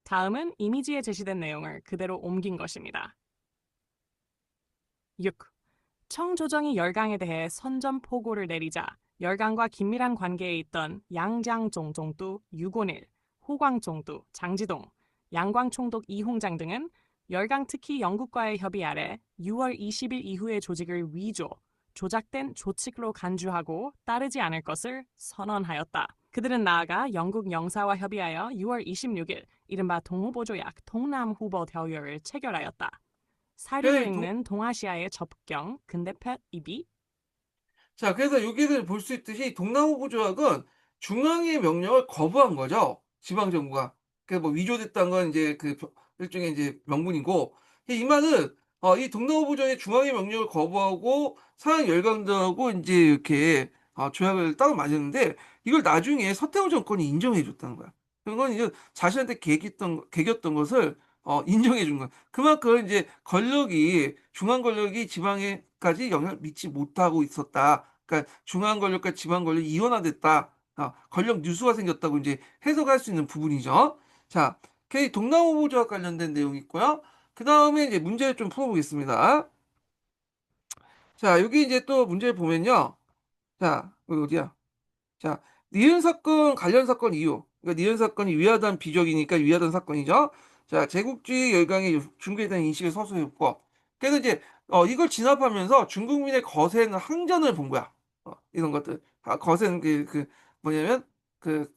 다음은 이미지에 제시된 내용을 그대로 옮긴 것입니다. 6. 청조정이 열강에 대해 선전포고를 내리자 열강과 긴밀한 관계에 있던 양장종종도 유곤일, 호광종도 장지동, 양광총독 이홍장 등은 열강 특히 영국과의 협의 아래 6월 20일 이후의 조직을 위조, 조작된 조칙로 간주하고 따르지 않을 것을 선언하였다. 그들은 나아가 영국 영사와 협의하여 6월 26일 이른바 동후보조약 동남후보 대여를 체결하였다. 사료로 그래서 읽는 동아시아의 접경, 근대표 입이 자, 그래서 여기서 볼 수 있듯이 동남아부 조약은 중앙의 명령을 거부한 거죠. 지방 정부가. 그래서 뭐 위조됐다는 건 이제 그 일종의 이제 명분이고 이 말은 이 동남아부 조약의 중앙의 명령을 거부하고 서양 열강들하고 이제 이렇게 조약을 따로 맺었는데 이걸 나중에 서태후 정권이 인정해 줬다는 거야. 그건 이제 자신한테 개겼던 것을 인정해 준 거야. 그만큼 이제 중앙 권력이 지방에까지 영향을 미치지 못하고 있었다. 그러니까 중앙 권력과 지방 권력이 이원화됐다. 권력 누수가 생겼다고 이제 해석할 수 있는 부분이죠. 자, K 동남후보조와 관련된 내용이 있고요. 그 다음에 이제 문제를 좀 풀어보겠습니다. 자, 여기 이제 또 문제를 보면요. 자, 여기 어디야? 자, 니은 사건 관련 사건 이유. 그러니까 니은 사건이 위하단 비적이니까 위하단 사건이죠. 자, 제국주의 열강의 중국에 대한 인식을 서술했고, 그래서 이제 이걸 진압하면서 중국민의 거센 항전을 본 거야. 이런 것들. 거센 뭐냐면 그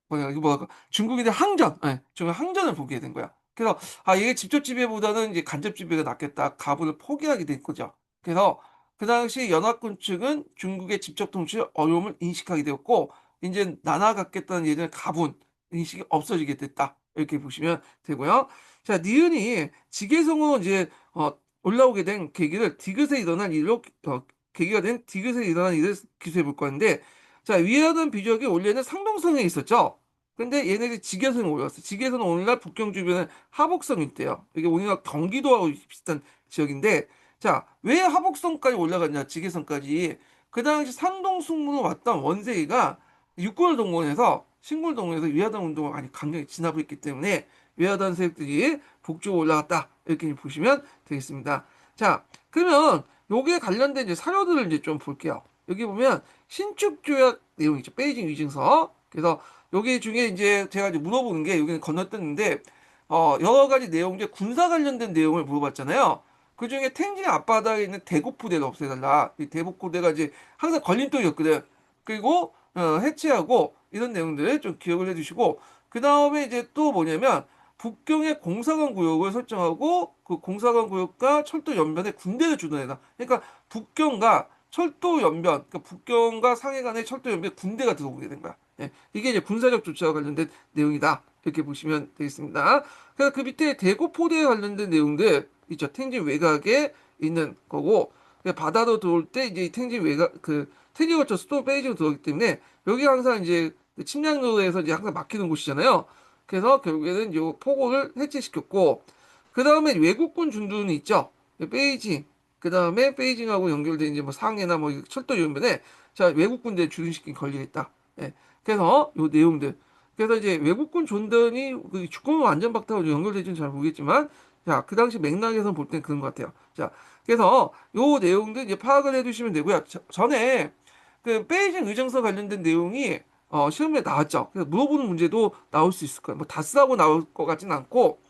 뭐냐, 이거 뭐랄까, 중국인의 항전, 중국 항전을 보게 된 거야. 그래서, 이게 직접 지배보다는 이제 간접 지배가 낫겠다. 가부를 포기하게 된 거죠. 그래서, 그 당시 연합군 측은 중국의 직접 통치 어려움을 인식하게 되었고, 이제 나눠 갖겠다는 예전의 가분, 인식이 없어지게 됐다. 이렇게 보시면 되고요. 자, 니은이 지계성으로 이제, 올라오게 된 계기를 디귿에 일어난 일로, 계기가 된 디귿에 일어난 일을 기술해 볼 건데, 자, 위에 하던 비적이 원래는 상동성에 있었죠. 근데 얘네들이 직계선에 올랐어. 직계선은 오늘날 북경 주변에 하복성이 있대요. 이게 오늘날 경기도하고 비슷한 지역인데, 자, 왜 하복성까지 올라갔냐, 직계선까지. 그 당시 산동숭문으로 왔던 원세이가 육군을 동원해서, 신군을 동원해서 위하단 운동을 많이 강력히 진압을 했기 때문에 위하단 세력들이 북쪽으로 올라갔다. 이렇게 보시면 되겠습니다. 자, 그러면 요게 관련된 이제 사료들을 이제 좀 볼게요. 여기 보면 신축조약 내용이 있죠. 베이징 위증서. 그래서 여기 중에 이제 제가 이제 물어보는 게 여기는 건너뛰는데 여러 가지 내용 이제 군사 관련된 내용을 물어봤잖아요. 그 중에 탱진 앞바다에 있는 대곡부대를 없애달라. 이 대곡부대가 이제 항상 걸림돌이었거든. 그리고 해체하고 이런 내용들을 좀 기억을 해주시고 그 다음에 이제 또 뭐냐면 북경의 공사관 구역을 설정하고 그 공사관 구역과 철도 연변에 군대를 주둔해라. 그러니까 북경과 철도 연변, 그러니까 북경과 상해 간의 철도 연변에 군대가 들어오게 된 거야. 예, 이게 이제 군사적 조치와 관련된 내용이다. 이렇게 보시면 되겠습니다. 그래서 그 밑에 대고포대에 관련된 내용들 있죠. 탱진 외곽에 있는 거고, 바다로 들어올 때 이제 이 탱진 외곽, 탱진 거쳐서 또 베이징으로 들어오기 때문에 여기 항상 이제 침략로에서 이제 항상 막히는 곳이잖아요. 그래서 결국에는 이 포고를 해체시켰고, 그 다음에 외국군 준둔이 있죠. 베이징, 그 다음에 베이징하고 연결된 이제 뭐 상해나 뭐 철도 이런면에 자 외국군대 주둔시킨 권리가 있다. 예. 그래서 요 내용들. 그래서 이제 외국군 존던이 그 주권 완전 박탈하고 연결되지는 잘 모르겠지만 자 그 당시 맥락에서 볼 땐 그런 것 같아요. 자 그래서 요 내용들 이제 파악을 해두시면 되고요. 전에 그 베이징 의정서 관련된 내용이 시험에 나왔죠. 그래서 물어보는 문제도 나올 수 있을 거예요. 뭐 다 쓰라고 나올 것 같진 않고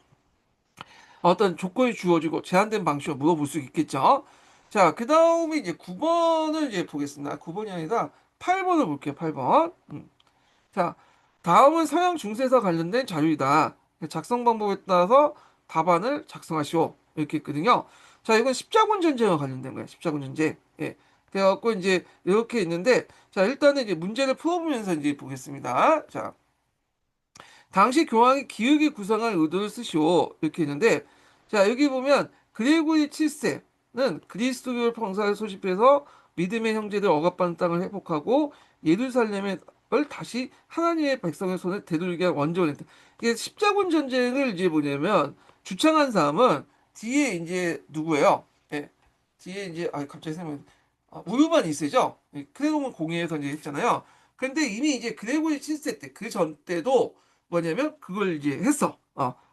어떤 조건이 주어지고 제한된 방식으로 물어볼 수 있겠죠. 자, 그 다음에 이제 9번을 이제 보겠습니다. 9번이 아니라 8번을 볼게요. 8번. 자, 다음은 서양 중세사 관련된 자료이다. 작성 방법에 따라서 답안을 작성하시오. 이렇게 했거든요. 자, 이건 십자군 전쟁과 관련된 거예요. 십자군 전쟁. 예. 그래갖고 이제 이렇게 있는데, 자, 일단은 이제 문제를 풀어보면서 이제 보겠습니다. 자, 당시 교황이 기읒이 구상한 의도를 쓰시오. 이렇게 있는데, 자, 여기 보면, 그레고리 7세는 그리스도교를 평사에 소집해서 믿음의 형제들 억압받는 땅을 회복하고 예루살렘을 다시 하나님의 백성의 손에 되돌리게 한 원조를 했다. 이게 십자군 전쟁을 이제 뭐냐면, 주창한 사람은 뒤에 이제 누구예요? 예. 뒤에 이제, 갑자기 생각나. 우르반 2세죠? 크레고문 공의에서 이제 했잖아요. 근데 이미 이제 그레고리 7세 때, 그 전 때도 뭐냐면 그걸 이제 했어.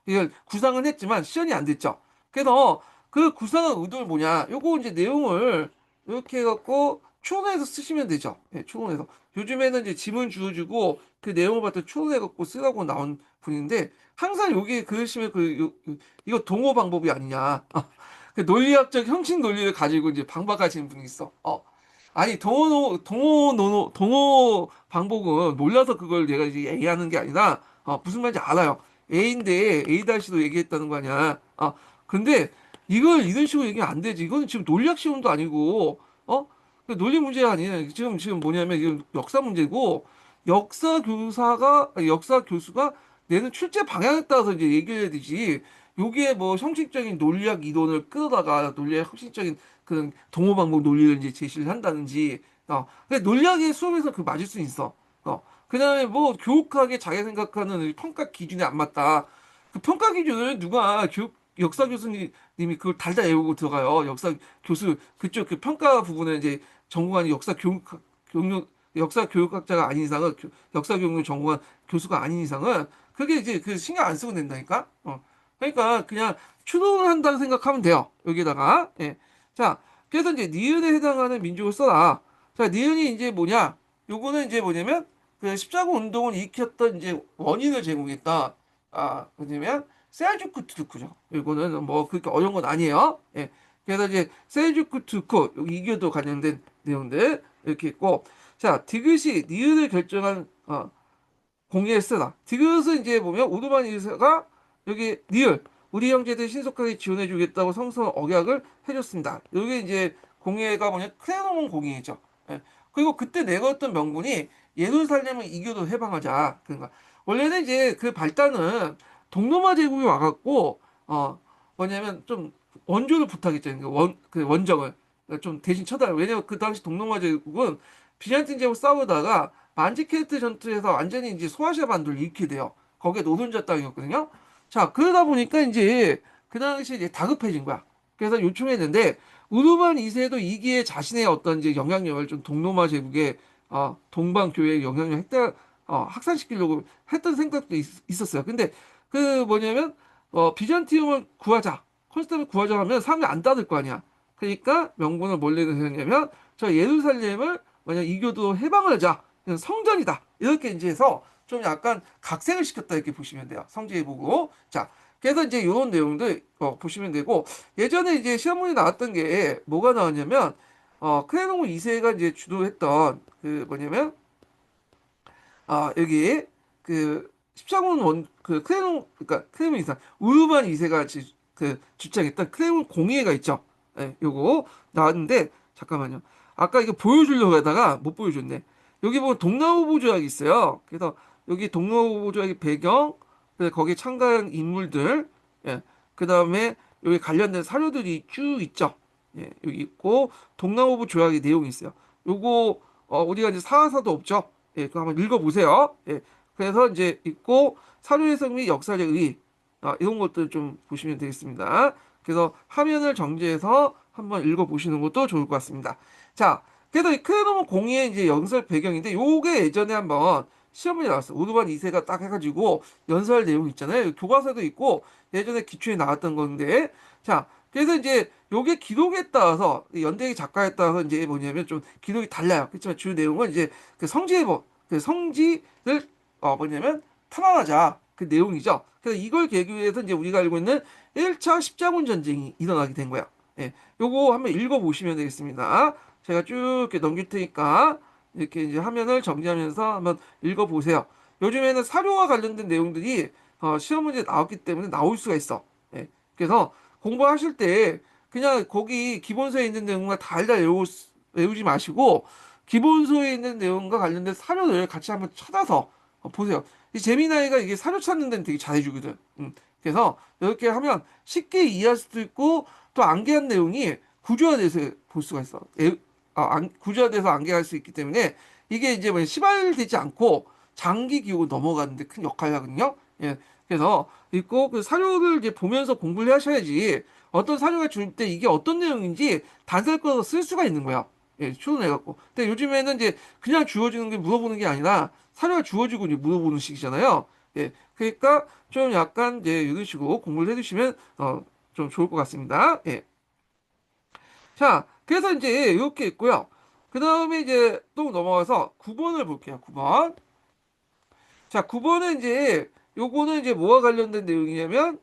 이걸 구상은 했지만 실현이 안 됐죠. 그래서 그 구상한 의도를 뭐냐? 요거 이제 내용을 이렇게 해갖고 추론해서 쓰시면 되죠. 예, 추론해서. 요즘에는 이제 지문 주어주고 그 내용을 갖다 추론해갖고 쓰라고 나온 분인데 항상 여기 그러시면 이거 동호 방법이 아니냐. 그 논리학적 형식 논리를 가지고 이제 반박하시는 분이 있어. 아니, 동호 방법은 몰라서 그걸 내가 이제 얘기하는 게 아니라, 무슨 말인지 알아요. A인데, A-도 얘기했다는 거 아니야. 근데, 이걸 이런 식으로 얘기하면 안 되지. 이거는 지금 논리학 시험도 아니고, 그 논리 문제가 아니에요. 지금 뭐냐면, 이건 역사 문제고, 역사 교수가 내는 출제 방향에 따라서 이제 얘기를 해야 되지. 요게 뭐 형식적인 논리학 이론을 끌어다가 논리학 형식적인 그런 동호 방법 논리를 이제 제시를 한다든지, 근데 논리학의 수업에서 그 맞을 수 있어. 그다음에 뭐 교육학에 자기 생각하는 이 평가 기준이 안 맞다. 그 평가 기준을 누가 역사 교수님이 그걸 달다 외우고 들어가요. 역사 교수 그쪽 그 평가 부분에 이제 전공하는 역사 교육 역사 교육학자가 아닌 이상은 역사 교육을 전공한 교수가 아닌 이상은 그게 이제 그 신경 안 쓰고 된다니까. 그러니까 그냥 추론을 한다고 생각하면 돼요. 여기다가 예. 자, 그래서 이제 니은에 해당하는 민족을 써라. 자, 니은이 이제 뭐냐? 요거는 이제 뭐냐면 그 십자군 운동을 일으켰던 이제 원인을 제공했다. 뭐냐면 셀주크 투르크죠. 이거는 뭐 그렇게 어려운 건 아니에요. 예. 그래서 이제 셀주크 투르크 여기 이교도 관련된 내용들 이렇게 있고, 자, 디귿이 니은을 결정한 공예에 쓰다. 디귿은 이제 보면 오르반 이세가 여기 니을 우리 형제들 신속하게 지원해 주겠다고 성서 억약을 해줬습니다. 여기 이제 공예가 뭐냐 크레노몬 공예죠. 예. 그리고 그때 내걸었던 명분이 예루살렘을 이교도 해방하자. 그러니까 원래는 이제 그 발단은 동로마 제국이 와갖고 뭐냐면 좀 원조를 부탁했죠. 그러니까 그 원정을 그러니까 좀 대신 쳐달라. 왜냐면 그 당시 동로마 제국은 비잔틴 제국 싸우다가 만지케르트 전투에서 완전히 이제 소아시아 반도를 잃게 돼요. 거기에 노른자 땅이었거든요. 자, 그러다 보니까 이제 그 당시 이제 다급해진 거야. 그래서 요청했는데 우르반 2세도 이기에 자신의 어떤 이제 영향력을 좀 동로마 제국의 동방 교회의 영향력 확산시키려고 했던 생각도 있었어요. 근데 그 뭐냐면 비잔티움을 구하자, 콘스탄을 구하자 하면 사람이 안 따를 거 아니야. 그러니까 명분을 뭘 내놓으냐면 저 예루살렘을 만약 이교도 해방을 하자. 성전이다. 이렇게 이제 해서 좀 약간 각색을 시켰다 이렇게 보시면 돼요. 성지에 보고. 자, 그래서 이제 이런 내용들 보시면 되고 예전에 이제 시험문에 나왔던 게 뭐가 나왔냐면 크레농 2세가 이제 주도했던 그 뭐냐면 여기 그 십자군 그 크레농 그러니까 크레농 이사 우르반 2세가 그 주장했던 크레농 공예가 있죠. 예, 요거 나왔는데 잠깐만요. 아까 이거 보여주려고 하다가 못 보여줬네. 여기 보면 동나오보 조약이 있어요. 그래서 여기 동나오보 조약의 배경, 그래서 거기에 참가한 인물들, 예, 그 다음에 여기 관련된 사료들이 쭉 있죠. 예, 여기 있고 동나오보 조약의 내용이 있어요. 요거 우리가 이제 사화사도 없죠. 예, 그거 한번 읽어보세요. 예, 그래서 이제 있고 사료 해석 및 역사적 의의 이런 것들 좀 보시면 되겠습니다. 그래서 화면을 정지해서 한번 읽어보시는 것도 좋을 것 같습니다. 자, 그래서 이 크레노무 공의의 이제 연설 배경인데 요게 예전에 한번 시험문제 나왔어요. 오르반 2세가 딱 해가지고 연설 내용 있잖아요. 교과서도 있고 예전에 기초에 나왔던 건데 자, 그래서 이제 요게 기록에 따라서 연대기 작가에 따라서 이제 뭐냐면 좀 기록이 달라요. 그렇지만 주 내용은 이제 그 그 성지를 뭐냐면 탄환하자 그 내용이죠. 그래서 이걸 계기로 해서 이제 우리가 알고 있는 1차 십자군 전쟁이 일어나게 된 거야. 예, 요거 한번 읽어보시면 되겠습니다. 제가 쭉 이렇게 넘길 테니까 이렇게 이제 화면을 정지하면서 한번 읽어보세요. 요즘에는 사료와 관련된 내용들이 시험 문제에 나왔기 때문에 나올 수가 있어. 예, 그래서 공부하실 때 그냥 거기 기본서에 있는 내용만 달달 외우지 마시고 기본서에 있는 내용과 관련된 사료를 같이 한번 찾아서 보세요. 이 재미나이가 이게 사료 찾는 데는 되게 잘해주거든. 그래서 이렇게 하면 쉽게 이해할 수도 있고 또 암기한 내용이 구조화돼서 볼 수가 있어. 구조화돼서 암기할 수 있기 때문에 이게 이제 뭐 시발되지 않고 장기 기억으로 넘어가는데 큰 역할을 하거든요. 예. 그래서 읽고 그 사료를 이제 보면서 공부를 하셔야지 어떤 사료가 줄 때 이게 어떤 내용인지 단서를 꺼서 쓸 수가 있는 거야. 예, 추론해갖고. 근데 요즘에는 이제 그냥 주어지는 게 물어보는 게 아니라 사료가 주어지고 이제 물어보는 식이잖아요. 예, 그러니까 좀 약간 이제 이런 식으로 공부를 해두시면 좀 좋을 것 같습니다. 예. 자, 그래서 이제 이렇게 있고요. 그 다음에 이제 또 넘어가서 9번을 볼게요. 9번. 자, 9번은 이제 요거는 이제 뭐와 관련된 내용이냐면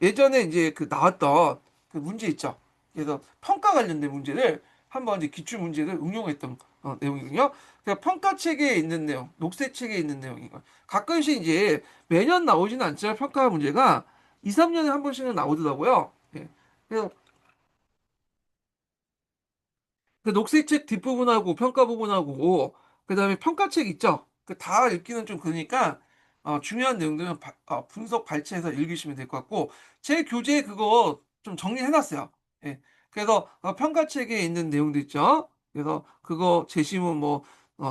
예전에 이제 그 나왔던 그 문제 있죠. 그래서 평가 관련된 문제를 한번 이제 기출 문제를 응용했던 내용이거든요. 그러니까 평가 체계에 있는 내용, 녹색 체계에 있는 내용이고 가끔씩 이제 매년 나오지는 않지만 평가 문제가 2, 3년에 한 번씩은 나오더라고요. 예. 그래서 그 녹색책 뒷부분하고 평가 부분하고 그다음에 평가책 있죠. 그 다 읽기는 좀 그러니까 중요한 내용들은 분석 발췌해서 읽으시면 될 것 같고 제 교재 그거 좀 정리해놨어요. 예. 그래서 평가책에 있는 내용도 있죠. 그래서 그거 제시문 뭐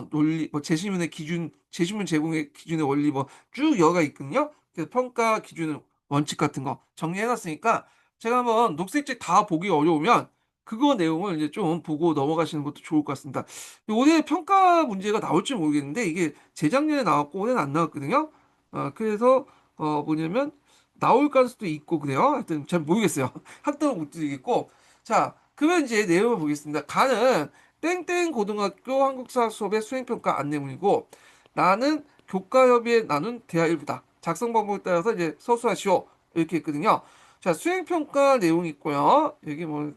논리 뭐 제시문의 기준 제시문 제공의 기준의 원리 뭐 쭉 여가 있거든요. 그래서 평가 기준 원칙 같은 거 정리해놨으니까 제가 한번 녹색책 다 보기 어려우면 그거 내용을 이제 좀 보고 넘어가시는 것도 좋을 것 같습니다. 올해 평가 문제가 나올지 모르겠는데 이게 재작년에 나왔고 올해는 안 나왔거든요. 그래서 뭐냐면 나올 가능성도 있고 그래요. 하여튼 잘 모르겠어요. 학점을 못 드리겠고. 자, 그러면 이제 내용을 보겠습니다. 가는 땡땡 고등학교 한국사 수업의 수행평가 안내문이고 나는 교과협의회 나눈 대화 일부다. 작성 방법에 따라서 이제 서술하시오. 이렇게 있거든요. 자, 수행평가 내용이 있고요. 여기 뭐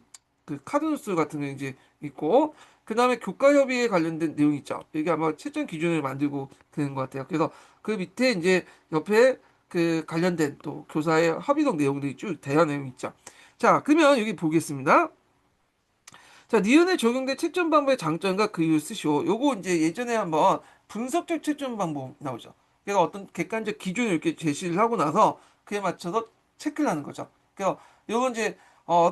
그 카드뉴스 같은 게 이제 있고 그 다음에 교과협의에 관련된 내용이 있죠. 이게 아마 채점 기준을 만들고 되는 것 같아요. 그래서 그 밑에 이제 옆에 그 관련된 또 교사의 합의록 내용들이 쭉 대화 내용이 있죠. 자, 그러면 여기 보겠습니다. 자, 니은에 적용된 채점 방법의 장점과 그 이유 쓰시오. 요거 이제 예전에 한번 분석적 채점 방법 나오죠. 그래서 어떤 객관적 기준을 이렇게 제시를 하고 나서 그에 맞춰서 체크를 하는 거죠. 그래서 요건 이제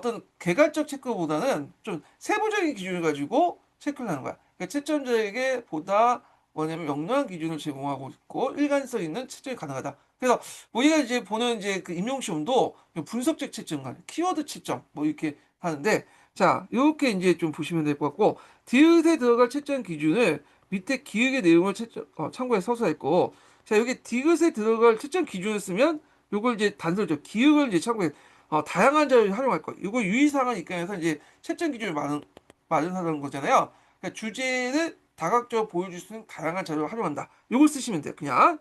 떤 개괄적 체크보다는 좀 세부적인 기준을 가지고 체크를 하는 거야. 그러니까 채점자에게 보다 뭐냐면 명료한 기준을 제공하고 있고 일관성 있는 채점이 가능하다. 그래서 우리가 이제 보는 이제 그 임용 시험도 분석적 채점과 키워드 채점 뭐 이렇게 하는데 자, 이렇게 이제 좀 보시면 될 것 같고, 디귿에 들어갈 채점 기준을 밑에 기역의 내용을 참고해 서술했고, 자, 여기 디귿에 들어갈 채점 기준을 쓰면, 요걸 이제 단서죠. 기역을 이제 참고해, 다양한 자료를 활용할 거. 요거 유의사항을 입각해서 이제 채점 기준을 마련하는 거잖아요. 그러니까 주제를 다각적으로 보여줄 수 있는 다양한 자료를 활용한다. 요걸 쓰시면 돼요. 그냥,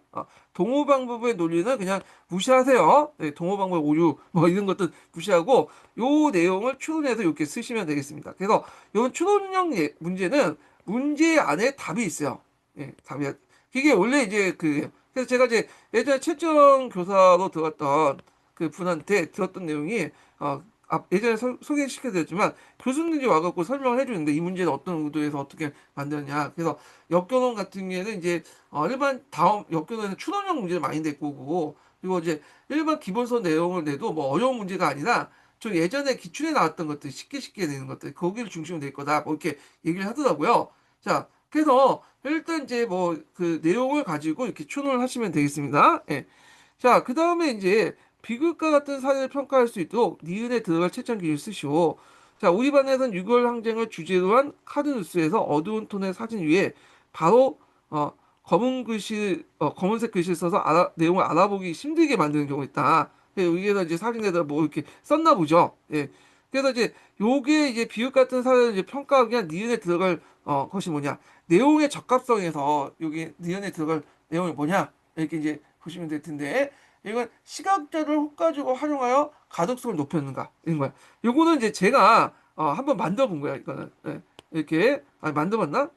동호 방법의 논리는 그냥 무시하세요. 네, 동호 방법 오류, 뭐 이런 것들 무시하고, 요 내용을 추론해서 이렇게 쓰시면 되겠습니다. 그래서 요 추론형 문제는 문제 안에 답이 있어요. 예, 답이. 이게 원래 이제 그래서 제가 이제 예전에 채점 교사로 들어갔던 그 분한테 들었던 내용이, 예전에 소개시켜드렸지만 교수님들이 와갖고 설명을 해주는데 이 문제는 어떤 의도에서 어떻게 만드느냐. 그래서 역겨론 같은 경우에는 이제, 일반 다음 역겨론에는 추론형 문제를 많이 냈고, 그거 그리고 이제 일반 기본서 내용을 내도 뭐 어려운 문제가 아니라 좀 예전에 기출에 나왔던 것들 쉽게 내는 것들 거기를 중심으로 낼 거다 뭐 이렇게 얘기를 하더라고요. 자, 그래서 일단 이제 뭐 그 내용을 가지고 이렇게 추론을 하시면 되겠습니다. 예. 자, 그 다음에 이제 비교과 같은 사례를 평가할 수 있도록 니은에 들어갈 채점 기준을 쓰시오. 자, 우리 반에서는 6월 항쟁을 주제로 한 카드 뉴스에서 어두운 톤의 사진 위에 바로 검은색 글씨를 써서 내용을 알아보기 힘들게 만드는 경우가 있다. 여기에서 이제 사진에다 뭐 이렇게 썼나 보죠. 예. 그래서 이제 요게 이제 비읍 같은 사례를 이제 평가하기 위한 니은에 들어갈 것이 뭐냐. 내용의 적합성에서 여기 니은에 들어갈 내용이 뭐냐. 이렇게 이제 보시면 될 텐데 이건 시각자를 효과적으로 활용하여 가독성을 높였는가 이런 거야. 요거는 이제 제가 한번 만들어 본 거야. 이거는 예. 이렇게 만들었나?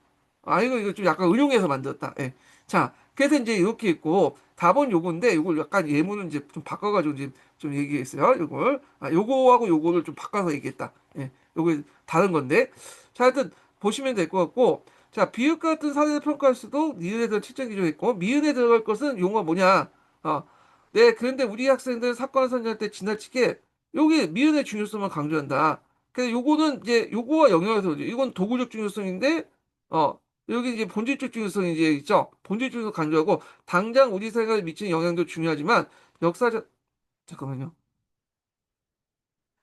이거 좀 약간 응용해서 만들었다. 예. 자, 그래서 이제 이렇게 있고 답은 요건데 요걸 약간 예문을 이제 좀 바꿔가지고 이제 좀 얘기했어요. 요걸 요거하고 요거를 좀 바꿔서 얘기했다. 예. 요거 다른 건데 자, 하여튼 보시면 될 것 같고 자, 비읍 같은 사례를 평가할 수도 니은에 대한 측정 기준이 있고 미은에 들어갈 것은 용어가 뭐냐? 네, 그런데 우리 학생들은 사건 선정할 때 지나치게 여기 미은의 중요성만 강조한다. 그래서 요거는 이제 요거와 영역에서 이건 도구적 중요성인데 어 여기 이제 본질적 중요성이 이제 있죠. 본질적 중요성 강조하고 당장 우리 생활에 미치는 영향도 중요하지만 역사적 잠깐만요.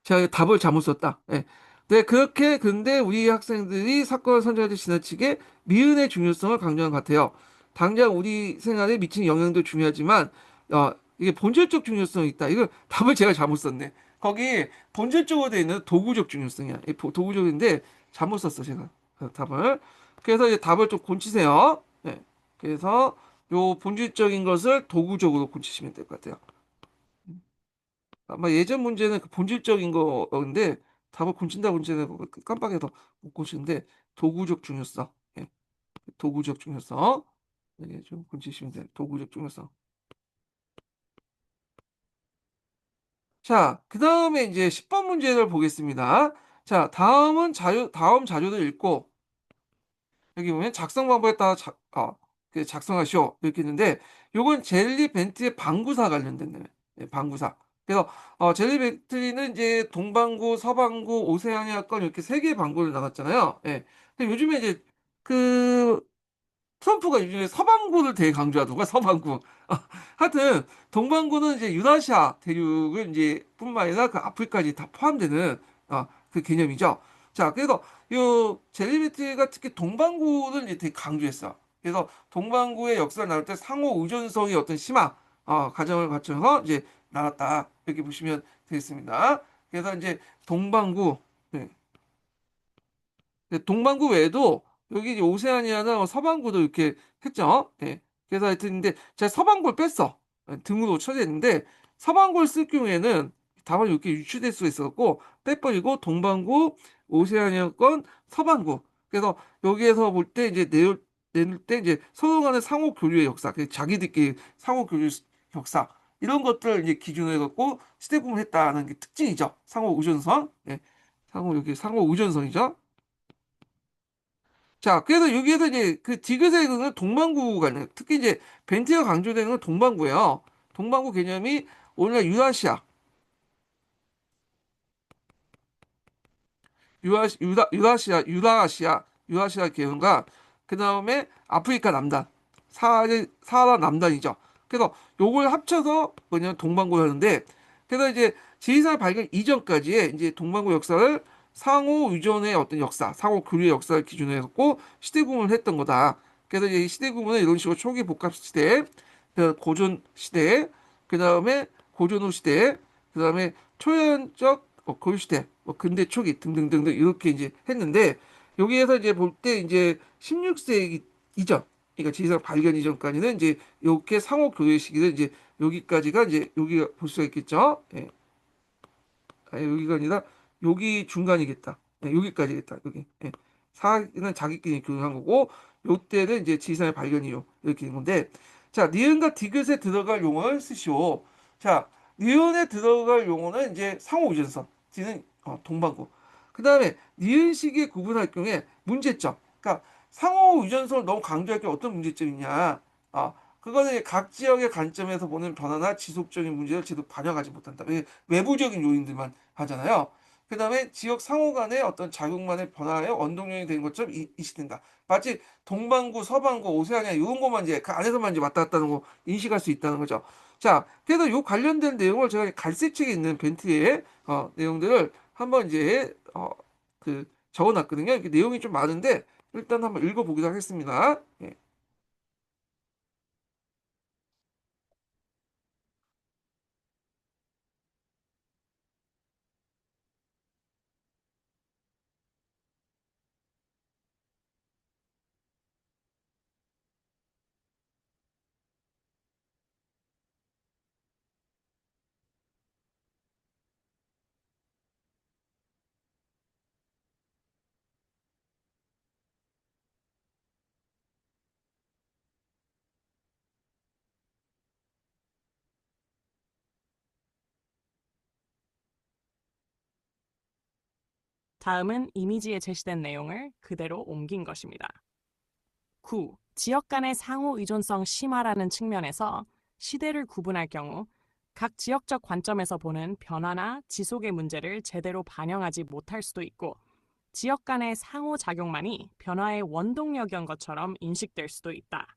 제가 답을 잘못 썼다. 예. 네, 그렇게 근데 우리 학생들이 사건을 선정할 때 지나치게 미은의 중요성을 강조한 것 같아요. 당장 우리 생활에 미치는 영향도 중요하지만 이게 본질적 중요성이 있다. 이거 답을 제가 잘못 썼네. 거기 본질적으로 되어 있는 도구적 중요성이야. 도구적인데 잘못 썼어 제가 답을. 그래서 이제 답을 좀 고치세요. 네. 그래서 요 본질적인 것을 도구적으로 고치시면 될 것 같아요. 아마 예전 문제는 그 본질적인 거인데 답을 고친다 문제는 깜빡해서 못 고치는데 도구적 중요성. 예, 도구적 중요성. 예, 좀 고치시면 돼요. 도구적 중요성. 자, 그 다음에 이제 10번 문제를 보겠습니다. 자, 다음 자료를 읽고 여기 보면 작성 방법에 따라 그 작성하시오 이렇게 있는데 요건 젤리 벤트의 방구사 관련된 내용. 예, 방구사. 그래서 젤리 벤트는 이제 동방구, 서방구, 오세아니아권 이렇게 세 개의 방구를 나갔잖아요. 예. 근데 요즘에 이제 그 트럼프가 요즘에 서방구를 되게 강조하더라고요. 서방구. 하여튼 동방구는 이제 유라시아 대륙을 이제 뿐만 아니라 그 아프리까지 다 포함되는 그 개념이죠. 자, 그래서 요 젤리베트가 특히 동방구를 이제 되게 강조했어. 그래서 동방구의 역사를 나눌 때 상호 의존성의 어떤 심화, 과정을 거쳐서 이제 나눴다. 이렇게 보시면 되겠습니다. 그래서 이제 동방구, 네. 동방구 외에도 여기 이제 오세아니아나 뭐 서방구도 이렇게 했죠. 네. 그래서 하여튼 근데 제가 서방구를 뺐어. 등으로 쳐졌는데 서방구를 쓸 경우에는 다만 이렇게 유출될 수가 있었고 빼버리고 동방구, 오세아니아권, 서방구. 그래서 여기에서 볼 때 이제 내놓을 때 이제 서로 간의 상호 교류의 역사, 자기들끼리 상호 교류 역사 이런 것들을 이제 기준으로 해갖고 시대 구분했다는 게 특징이죠. 상호 의존성. 예. 상호 의존성이죠. 자, 그래서 여기에서 이제 그 디귿의 그는 동방구가 있는, 특히 이제 벤트가 강조되는 건 동방구예요. 동방구 개념이 오늘날 유라시아 계열과 그 다음에 아프리카 남단, 사하라 남단이죠. 그래서 요걸 합쳐서 뭐냐면 동방구 하는데, 그래서 이제 지리산 발견 이전까지의 이제 동방구 역사를 상호 유전의 어떤 역사, 상호 교류의 역사를 기준으로 해갖고 시대 구분을 했던 거다. 그래서 이제 이 시대 구분은 이런 식으로 초기 복합 시대, 그 고전 시대, 그 다음에 고전 후 시대, 그 다음에 초연적 고유 시대, 뭐 근대 초기 등등등등 이렇게 이제 했는데 여기에서 이제 볼 때 이제 16세기 이전, 그러니까 지리산 발견 이전까지는 이제 이렇게 상호 교류 시기를 이제 여기까지가 이제 여기가 볼 수가 있겠죠. 예. 여기가 아니라 여기 중간이겠다. 네, 여기까지겠다. 여기. 예. 사는 자기끼리 교류한 거고 요때는 이제 지리산의 발견 이후 이렇게 된 건데 자 니은과 디귿에 들어갈 용어를 쓰시오. 자 니은에 들어갈 용어는 이제 상호유전선 뒤는 동방구. 그 다음에 니은 시기에 구분할 경우에 문제점. 그러니까 상호유전선을 너무 강조할 게 어떤 문제점이 있냐. 그거는 각 지역의 관점에서 보는 변화나 지속적인 문제를 제대로 반영하지 못한다. 외부적인 요인들만 하잖아요. 그 다음에 지역 상호 간의 어떤 자국만의 변화에 원동력이 되는 것처럼 인식된다. 마치 동반구, 서반구, 오세아니아 이런 것만 이제 그 안에서만 이제 왔다 갔다 하는 거 인식할 수 있다는 거죠. 자, 그래서 요 관련된 내용을 제가 갈색책에 있는 벤트의 내용들을 한번 이제 그 적어놨거든요. 이렇게 내용이 좀 많은데 일단 한번 읽어보기로 하겠습니다. 예. 다음은 이미지에 제시된 내용을 그대로 옮긴 것입니다. 9. 지역 간의 상호 의존성 심화라는 측면에서 시대를 구분할 경우 각 지역적 관점에서 보는 변화나 지속의 문제를 제대로 반영하지 못할 수도 있고 지역 간의 상호작용만이 변화의 원동력이었던 것처럼 인식될 수도 있다.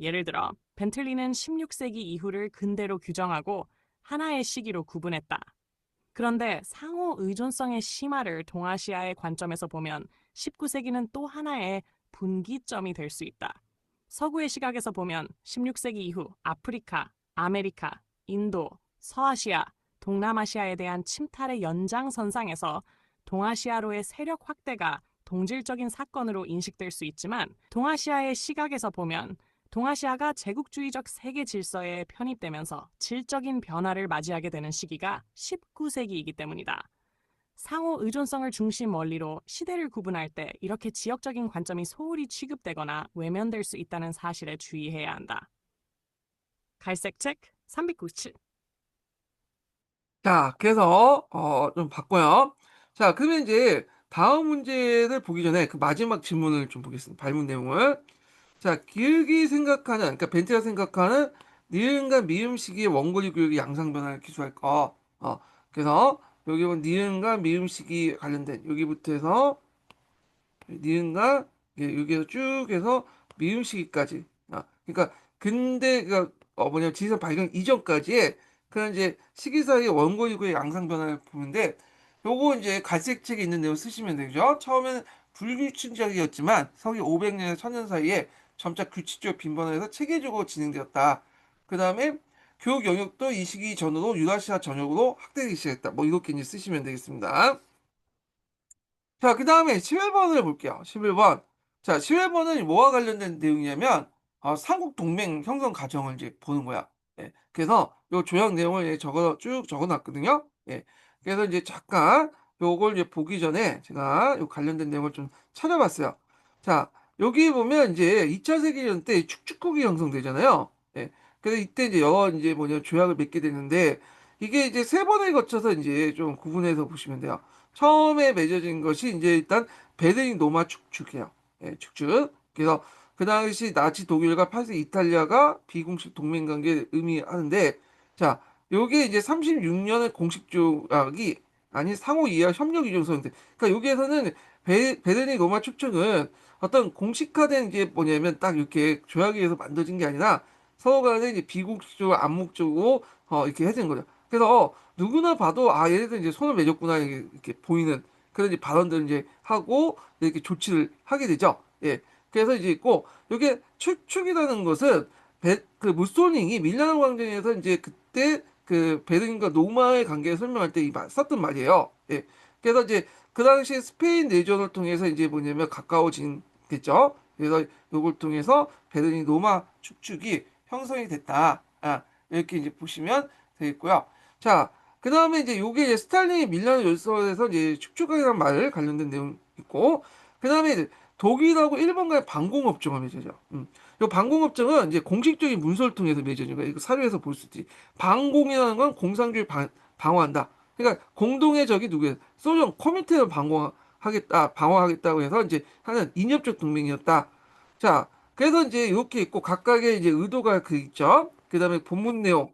예를 들어 벤틀리는 16세기 이후를 근대로 규정하고 하나의 시기로 구분했다. 그런데 상호 의존성의 심화를 동아시아의 관점에서 보면 19세기는 또 하나의 분기점이 될 수 있다. 서구의 시각에서 보면 16세기 이후 아프리카, 아메리카, 인도, 서아시아, 동남아시아에 대한 침탈의 연장선상에서 동아시아로의 세력 확대가 동질적인 사건으로 인식될 수 있지만 동아시아의 시각에서 보면 동아시아가 제국주의적 세계 질서에 편입되면서 질적인 변화를 맞이하게 되는 시기가 19세기이기 때문이다. 상호 의존성을 중심 원리로 시대를 구분할 때 이렇게 지역적인 관점이 소홀히 취급되거나 외면될 수 있다는 사실에 주의해야 한다. 갈색책 397. 자, 그래서 좀 바꿔요. 자, 그러면 이제 다음 문제를 보기 전에 그 마지막 질문을 좀 보겠습니다. 발문 내용을. 자, 기울기 생각하는, 그러니까 벤트가 생각하는 니은과 미음 시기의 원고리 교육의 양상 변화를 기술할 거. 그래서 여기 보면 니은과 미음 시기 관련된 여기부터 해서 니은과 여기서 쭉 해서 미음 시기까지. 그러니까 근대 그러니까 뭐냐면 지리산 발견 이전까지의 그런 이제 시기 사이의 원고리 교육의 양상 변화를 보는데 요거 이제 갈색 책에 있는 내용 쓰시면 되죠. 처음에는 불규칙적이었지만 서기 500년에서 1000년 사이에 점차 규칙적으로 빈번해서 체계적으로 진행되었다. 그 다음에 교육 영역도 이 시기 전후로 유라시아 전역으로 확대되기 시작했다. 뭐 이렇게 이제 쓰시면 되겠습니다. 자, 그 다음에 11번을 볼게요. 11번. 자, 11번은 뭐와 관련된 내용이냐면, 삼국 동맹 형성 과정을 이제 보는 거야. 예. 그래서 요 조약 내용을 쭉 적어 놨거든요. 예. 그래서 이제 잠깐 요걸 이제 보기 전에 제가 요 관련된 내용을 좀 찾아봤어요. 자, 여기 보면 이제 2차 세계대전 때 축축국이 형성되잖아요. 예. 그래서 이때 이제 이제 조약을 맺게 되는데, 이게 이제 세 번에 거쳐서 이제 좀 구분해서 보시면 돼요. 처음에 맺어진 것이 이제 일단 베르린 로마 축축이에요. 예, 축축. 그래서 그 당시 나치 독일과 8세 이탈리아가 비공식 동맹 관계를 의미하는데, 자, 요게 이제 36년의 공식 조약이 아닌 상호 이해 협력 이정서인데, 그러니까 여기에서는 베르린 로마 축축은 어떤 공식화된 이게 뭐냐면 딱 이렇게 조약에 의해서 만들어진 게 아니라 서로 간에 이제 비공식적으로 암묵적으로 이렇게 해진 거죠. 그래서 누구나 봐도 얘네들 이제 손을 맺었구나 이렇게 보이는 그런 이제 발언들을 이제 하고 이렇게 조치를 하게 되죠. 예. 그래서 이제 있고 이게 축축이라는 것은 그 무솔링이 밀라노 광장에서 이제 그때 그 베르린과 로마의 관계를 설명할 때 썼던 말이에요. 예. 그래서 이제 그 당시 스페인 내전을 통해서 이제 뭐냐면 가까워진겠죠. 그래서 이걸 통해서 베르린 로마 축축이 형성이 됐다. 이렇게 이제 보시면 되겠고요. 자, 그 다음에 이제 요게 이제 스탈린이 밀라노 열서에서 이제 축축하기란 말 관련된 내용 있고, 그 다음에 이제 독일하고 일본과의 방공협정을 맺어져. 요 방공협정은 이제 공식적인 문서를 통해서 맺어진 거야. 이거 사료에서 볼 수 있지. 방공이라는 건 공산주의 방어한다. 그러니까 공동의 적이 누구예요? 소련 코민테를 방어하겠다고 해서 이제 하는 인접적 동맹이었다. 자, 그래서 이제 이렇게 있고 각각의 이제 의도가 그 있죠. 그 다음에 본문 내용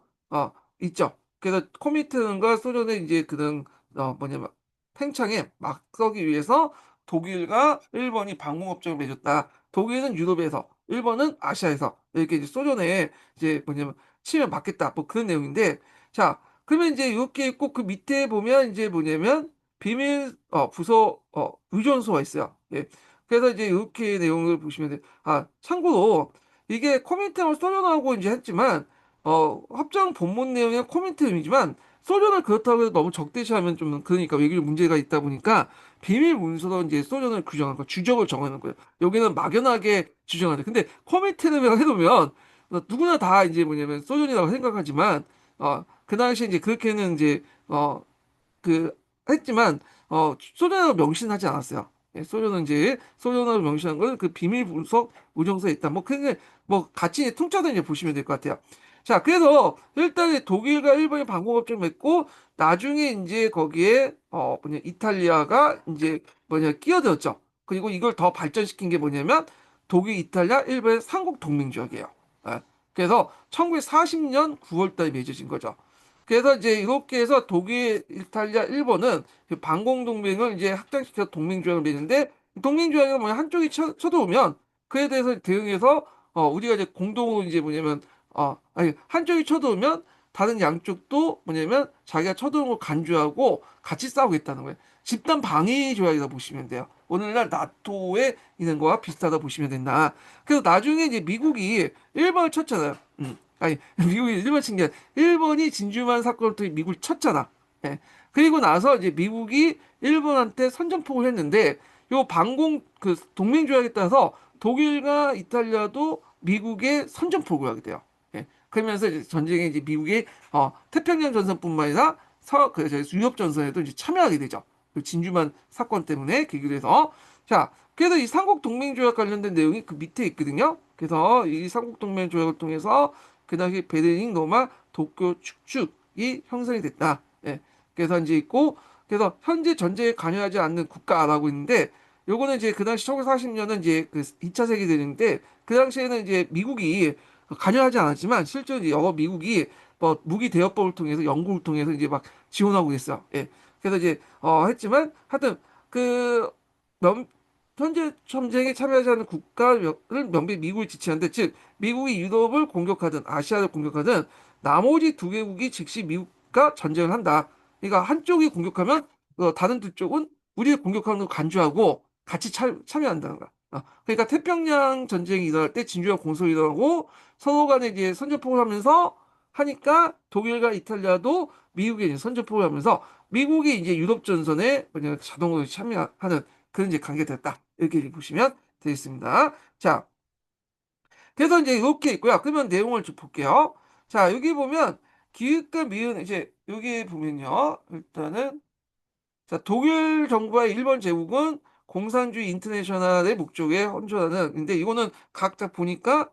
있죠. 그래서 코미트는과 소련의 이제 그런 뭐냐면 팽창에 맞서기 위해서 독일과 일본이 방공협정을 맺었다. 독일은 유럽에서, 일본은 아시아에서 이렇게 이제 소련에 이제 뭐냐면 치면 받겠다. 뭐 그런 내용인데, 자, 그러면 이제 이렇게 있고 그 밑에 보면 이제 뭐냐면 비밀 부서 의존소가 있어요. 예. 그래서 이제 이렇게 내용을 보시면 돼요. 참고로 이게 코민트는 소련하고 이제 했지만 합정 본문 내용의 코멘트이지만 소련을 그렇다고 해서 너무 적대시하면 좀 그러니까 외교 문제가 있다 보니까 비밀 문서로 이제 소련을 규정한 거, 주적을 정하는 거예요. 여기는 막연하게 규정하죠. 근데 코멘트를 해놓으면 누구나 다 이제 뭐냐면 소련이라고 생각하지만 그 당시에 이제 그렇게는 이제 그 했지만 소련으로 명시하지 않았어요. 예, 소련은 이제 소련으로 명시한 거는 그 비밀 분석 우정서에 있다. 뭐 그게 뭐 같이 통째로 이제 보시면 될 것 같아요. 자, 그래서 일단 독일과 일본이 방공협정 맺고 나중에 이제 거기에 이탈리아가 이제 끼어들었죠. 그리고 이걸 더 발전시킨 게 뭐냐면 독일, 이탈리아, 일본의 삼국 동맹조약이에요. 예. 그래서 1940년 9월달에 맺어진 거죠. 그래서 이제 이렇게 해서 독일, 이탈리아, 일본은 그 반공동맹을 이제 확장시켜서 동맹조약을 맺는데 동맹조약은 뭐냐 한쪽이 쳐들어오면 그에 대해서 대응해서 우리가 이제 공동으로 이제 뭐냐면 아니 한쪽이 쳐들어오면 다른 양쪽도 뭐냐면 자기가 쳐들어온 걸 간주하고 같이 싸우겠다는 거예요. 집단 방위 조약이다 보시면 돼요. 오늘날 나토에 있는 거와 비슷하다 보시면 된다. 그래서 나중에 이제 미국이 일본을 쳤잖아요. 아니 미국이 일본 친 게 일본이 진주만 사건을 통해 미국을 쳤잖아. 예. 그리고 나서 이제 미국이 일본한테 선전포고를 했는데 요 방공 그 동맹 조약에 따라서 독일과 이탈리아도 미국의 선전포고하게 돼요. 예. 그러면서 이제 전쟁에 이제 미국이 태평양 전선뿐만 아니라 유럽 전선에도 이제 참여하게 되죠. 그 진주만 사건 때문에 계기로 해서 그래서 이 삼국 동맹 조약 관련된 내용이 그 밑에 있거든요. 그래서 이 삼국 동맹 조약을 통해서 그 당시 베르린 로마 도쿄 축축이 형성이 됐다. 예. 그래서 이제 있고 그래서 현재 전쟁에 관여하지 않는 국가라고 있는데 요거는 이제 그 당시 1940년은 이제 그 2차 세계대전인데 그 당시에는 이제 미국이 관여하지 않았지만 실제로 이제 미국이 뭐 무기 대여법을 통해서 영국을 통해서 이제 막 지원하고 있어요. 예. 그래서 이제 했지만 하여튼 그 면, 현재 전쟁에 참여하지 않는 국가를 명백히 미국이 지지하는데 즉 미국이 유럽을 공격하든 아시아를 공격하든 나머지 두 개국이 즉시 미국과 전쟁을 한다. 그러니까 한쪽이 공격하면 다른 두 쪽은 우리를 공격하는 걸 간주하고 같이 참여한다는 거야. 그러니까 태평양 전쟁이 일어날 때 진주와 공습이 일어나고 서로 간에 이제 선전포고를 하면서 하니까 독일과 이탈리아도 미국에 이제 선전포고를 하면서 미국이 이제 유럽 전선에 뭐냐 자동으로 참여하는 그런 이제 관계가 됐다. 이렇게 보시면 되겠습니다. 자, 그래서 이제 이렇게 있고요. 그러면 내용을 좀 볼게요. 자, 여기 보면 기읍과 미은 이제 여기 보면요. 일단은 자, 독일 정부와 일본 제국은 공산주의 인터내셔널의 목적에 헌신하는 근데 이거는 각자 보니까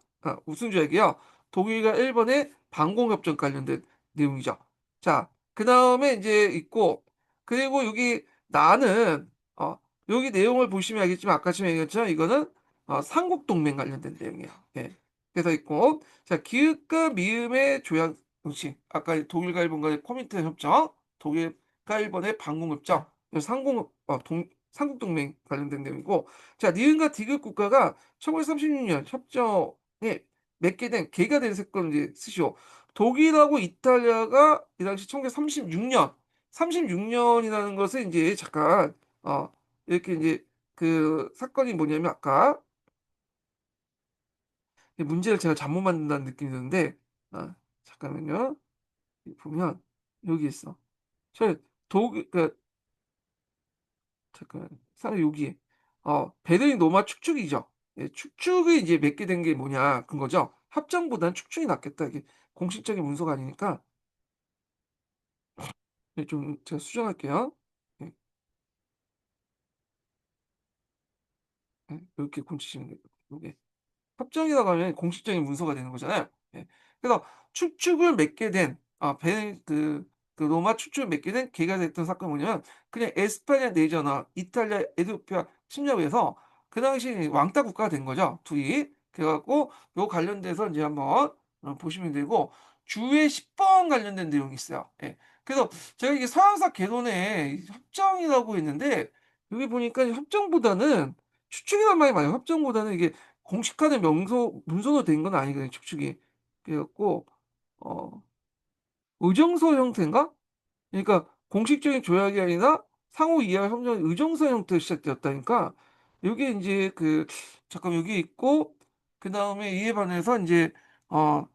우승주의고요. 독일과 일본의 방공협정 관련된 내용이죠. 자, 그 다음에 이제 있고 그리고 여기 나는 여기 내용을 보시면 알겠지만 아까 전에 얘기했죠. 이거는 삼국동맹 관련된 내용이에요. 예. 그래서 있고 자, 기읍과 미음의 조약 정치 아까 독일과 일본 간의 코민트 협정 독일과 일본의 방공협정 삼국동맹 관련된 내용이고, 자, 니은과 디귿 국가가 1936년 협정에 맺게 된 계기가 된 사건을 이제 쓰시오. 독일하고 이탈리아가 이 당시 1936년, 36년이라는 것은 이제 잠깐, 이렇게 이제 그 사건이 뭐냐면 아까 문제를 제가 잘못 만든다는 느낌이 드는데, 잠깐만요. 보면 여기 있어. 저 그 잠깐, 사람 여기 베를린 로마 축축이죠. 예, 축축이 이제 맺게 된 게 뭐냐 그 거죠. 합정보다는 축축이 낫겠다. 이게 공식적인 문서가 아니니까 예, 좀 제가 수정할게요. 예, 이렇게 고치시면 돼요. 이게 협정이라고 하면 공식적인 문서가 되는 거잖아요. 예. 그래서 추측을 맺게 된, 그 로마 추측을 맺게 된 계기가 됐던 사건이 뭐냐면, 그냥 에스파냐 내전과 이탈리아 에도피아 침략에서 그 당시 왕따 국가가 된 거죠. 둘이. 그래갖고, 요 관련돼서 이제 한번 보시면 되고, 주의 10번 관련된 내용이 있어요. 예. 그래서 제가 이게 서양사 개론에 협정이라고 했는데, 여기 보니까 협정보다는 추측이란 말이 많아요. 협정보다는 이게 공식화된 문서로 된 건 아니거든요, 축축이. 그래갖고, 어, 의정서 형태인가? 그러니까 공식적인 조약이 아니라 상호 이해 협정 의정서 형태로 시작되었다니까, 여기 이제 잠깐 여기 있고, 그 다음에 이에 반해서 이제, 어,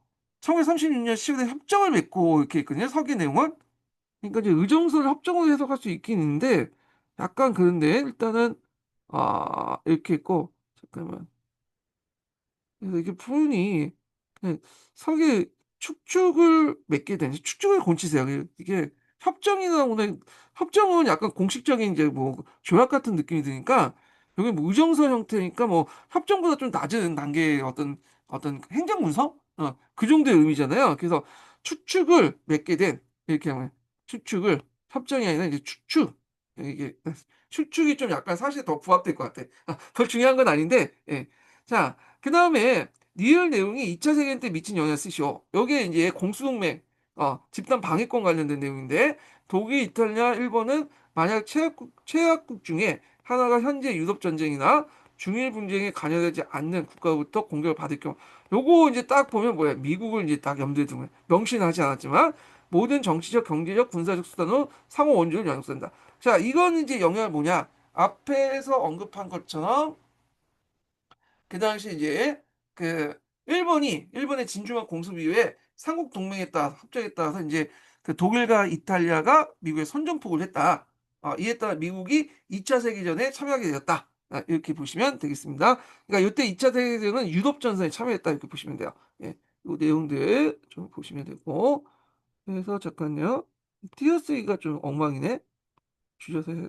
1936년 10월에 협정을 맺고 이렇게 있거든요, 서기 내용은. 그러니까 이제 의정서를 협정으로 해석할 수 있긴 있는데, 약간 그런데, 일단은, 이렇게 있고, 잠깐만. 그래서 이게 표현이 그냥 설계 축축을 맺게 되는지 축축을 곤치세요. 이게 협정이나 오늘 협정은 약간 공식적인 이제 뭐 조약 같은 느낌이 드니까 여기 뭐 의정서 형태니까 뭐 협정보다 좀 낮은 단계의 어떤 행정문서 그 정도의 의미잖아요. 그래서 추축을 맺게 된 이렇게 하면 추축을 협정이 아니라 이제 추축 이게 추축이 좀 약간 사실 더 부합될 것 같아. 더 중요한 건 아닌데 예. 자, 그 다음에 리얼 내용이 2차 세계대전 때 미친 영향을 쓰시오. 여기에 이제 공수동맹, 집단 방위권 관련된 내용인데 독일, 이탈리아, 일본은 만약 최약국 중에 하나가 현재 유럽 전쟁이나 중일 분쟁에 관여되지 않는 국가로부터 공격을 받을 경우, 요거 이제 딱 보면 뭐야? 미국을 이제 딱 염두에 두면 명시하지 않았지만 모든 정치적, 경제적, 군사적 수단으로 상호 원조를 양육한다. 자, 이건 이제 영향을 뭐냐? 앞에서 언급한 것처럼 그 당시 이제 일본의 진주만 공습 이후에 삼국 동맹에 따라 합작에 따라서 이제 그 독일과 이탈리아가 미국에 선전포고를 했다. 이에 따라 미국이 2차 세계전에 참여하게 되었다. 이렇게 보시면 되겠습니다. 그러니까 이때 2차 세계대전은 유럽 전선에 참여했다 이렇게 보시면 돼요. 예, 이 내용들 좀 보시면 되고 그래서 잠깐요. 띄어쓰기가 좀 엉망이네. 줄여서 해야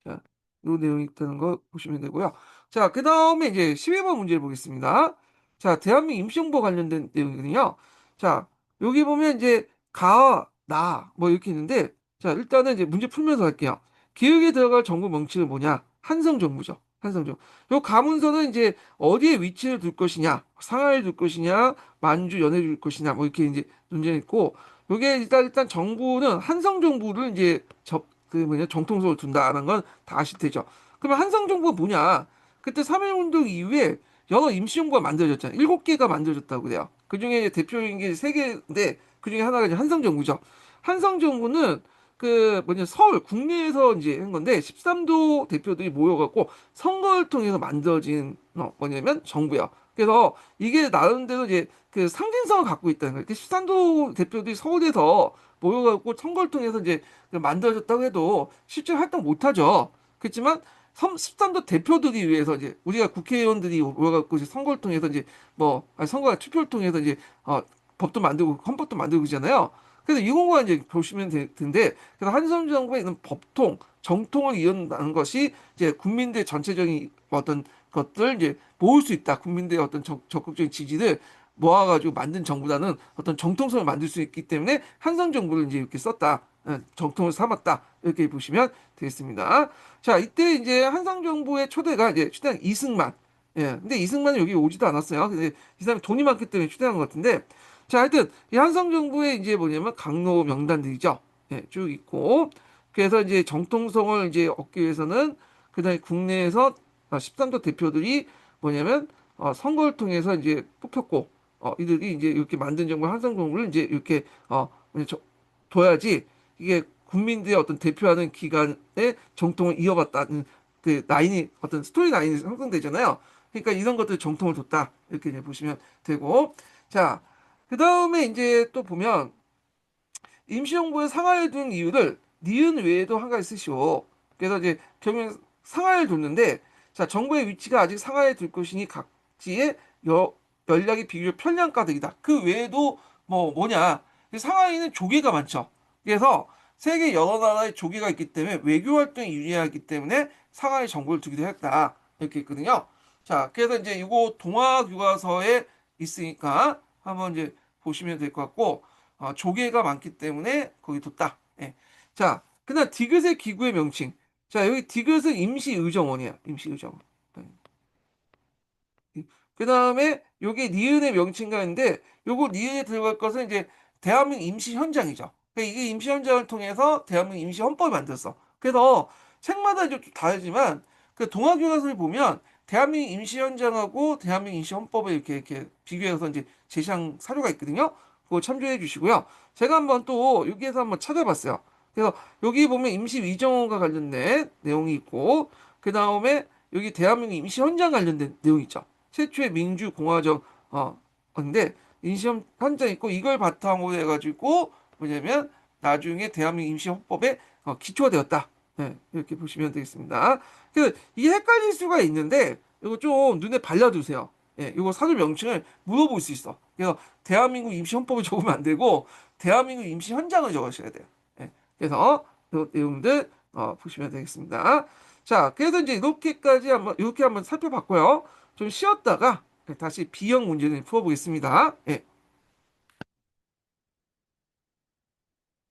자, 요 내용이 있다는 거 보시면 되고요. 자, 그 다음에 이제 12번 문제를 보겠습니다. 자, 대한민국 임시정부 관련된 내용이거든요. 자, 여기 보면 이제 뭐 이렇게 있는데, 자, 일단은 이제 문제 풀면서 할게요. 기획에 들어갈 정부 명칭은 뭐냐? 한성정부죠. 한성정부. 요 가문서는 이제 어디에 위치를 둘 것이냐? 상하이에 둘 것이냐? 만주, 연해에 둘 것이냐? 뭐 이렇게 이제 논쟁이 있고, 요게 일단 정부는 한성정부를 이제 정통성을 둔다는 건 다 아실 테죠. 그러면 한성정부가 뭐냐? 그때 3.1운동 이후에 여러 임시정부가 만들어졌잖아요. 7개가 만들어졌다고 그래요. 그중에 대표적인 게 3개인데 그중에 하나가 이제 한성정부죠. 한성정부는 그 뭐냐 서울 국내에서 이제 한 건데 13도 대표들이 모여갖고 선거를 통해서 만들어진 뭐냐면 정부야. 그래서 이게 나름대로 이제 그 상징성을 갖고 있다는 거예요. 13도 대표들이 서울에서 모여갖고 선거를 통해서 이제 그 만들어졌다고 해도 실제 활동 못하죠. 그렇지만 13도 대표들이 위해서 이제 우리가 국회의원들이 모여갖고 이제 선거를 통해서 이제 뭐 아니, 선거가 투표를 통해서 이제 법도 만들고 헌법도 만들고 그러잖아요. 그래서 이런 거 이제 보시면 되는데 그래서 한선 정부의 이런 법통, 정통을 이어나가는 것이 이제 국민들 전체적인 어떤 것들 이제 모을 수 있다. 국민들의 어떤 적극적인 지지를 모아가지고 만든 정부라는 어떤 정통성을 만들 수 있기 때문에 한성 정부를 이제 이렇게 썼다. 정통을 삼았다. 이렇게 보시면 되겠습니다. 자, 이때 이제 한상 정부의 초대가 이제 초대한 이승만. 예. 근데 이승만은 여기 오지도 않았어요. 근데 이 사람이 돈이 많기 때문에 초대한 것 같은데. 자, 하여튼 이 한성 정부의 이제 뭐냐면 강로 명단들이죠. 예, 쭉 있고. 그래서 이제 정통성을 이제 얻기 위해서는 그다음에 국내에서 13도 대표들이 뭐냐면 선거를 통해서 이제 뽑혔고 이들이 이제 이렇게 만든 정부 한성 정부를 이제 이렇게 둬야지 이게 국민들의 어떤 대표하는 기관의 정통을 이어봤다는 그 라인이 어떤 스토리 라인이 형성되잖아요. 그러니까 이런 것들 정통을 뒀다 이렇게 이제 보시면 되고 자, 그 다음에 이제 또 보면 임시정부에 상하에 둔 이유를 니은 외에도 한 가지 쓰시오. 그래서 이제 결국엔 상하에 뒀는데 자 정부의 위치가 아직 상하에 둘 것이니 각지의 연락이 비교적 편리한가득이다. 그 외에도 뭐냐 상하이는 조개가 많죠. 그래서 세계 여러 나라의 조개가 있기 때문에 외교 활동이 유리하기 때문에 상하이 정부를 두기도 했다. 이렇게 있거든요. 자 그래서 이제 이거 동화 교과서에 있으니까 한번 이제 보시면 될 것 같고 조개가 많기 때문에 거기 뒀다. 예. 자, 그다음 디귿의 기구의 명칭. 자, 여기 디귿은 임시의정원이야. 임시의정원. 그 다음에 여기 니은의 명칭가 있는데 요거 니은에 들어갈 것은 이제 대한민국 임시현장이죠. 그러니까 이게 임시현장을 통해서 대한민국 임시헌법을 만들었어. 그래서 책마다 이제 좀 다르지만 그 동아교과서를 보면 대한민국 임시현장하고 대한민국 임시헌법을 이렇게 비교해서 이제 제시한 사료가 있거든요. 그거 참조해 주시고요. 제가 한번 또 여기에서 한번 찾아봤어요. 그래서 여기 보면 임시위정원과 관련된 내용이 있고 그 다음에 여기 대한민국 임시현장 관련된 내용이 있죠. 최초의 민주공화정 인데 임시험 한장 있고 이걸 바탕으로 해가지고 뭐냐면 나중에 대한민국 임시헌법에 기초가 되었다. 네, 이렇게 보시면 되겠습니다. 그래서 이게 헷갈릴 수가 있는데 이거 좀 눈에 발라두세요. 예, 이거 사전 명칭을 물어볼 수 있어. 그래서 대한민국 임시헌법을 적으면 안 되고 대한민국 임시현장을 적으셔야 돼요. 예, 그래서 이 내용들 보시면 되겠습니다. 자, 그래서 이제 이렇게 한번 살펴봤고요. 좀 쉬었다가 다시 B형 문제를 풀어보겠습니다. 예.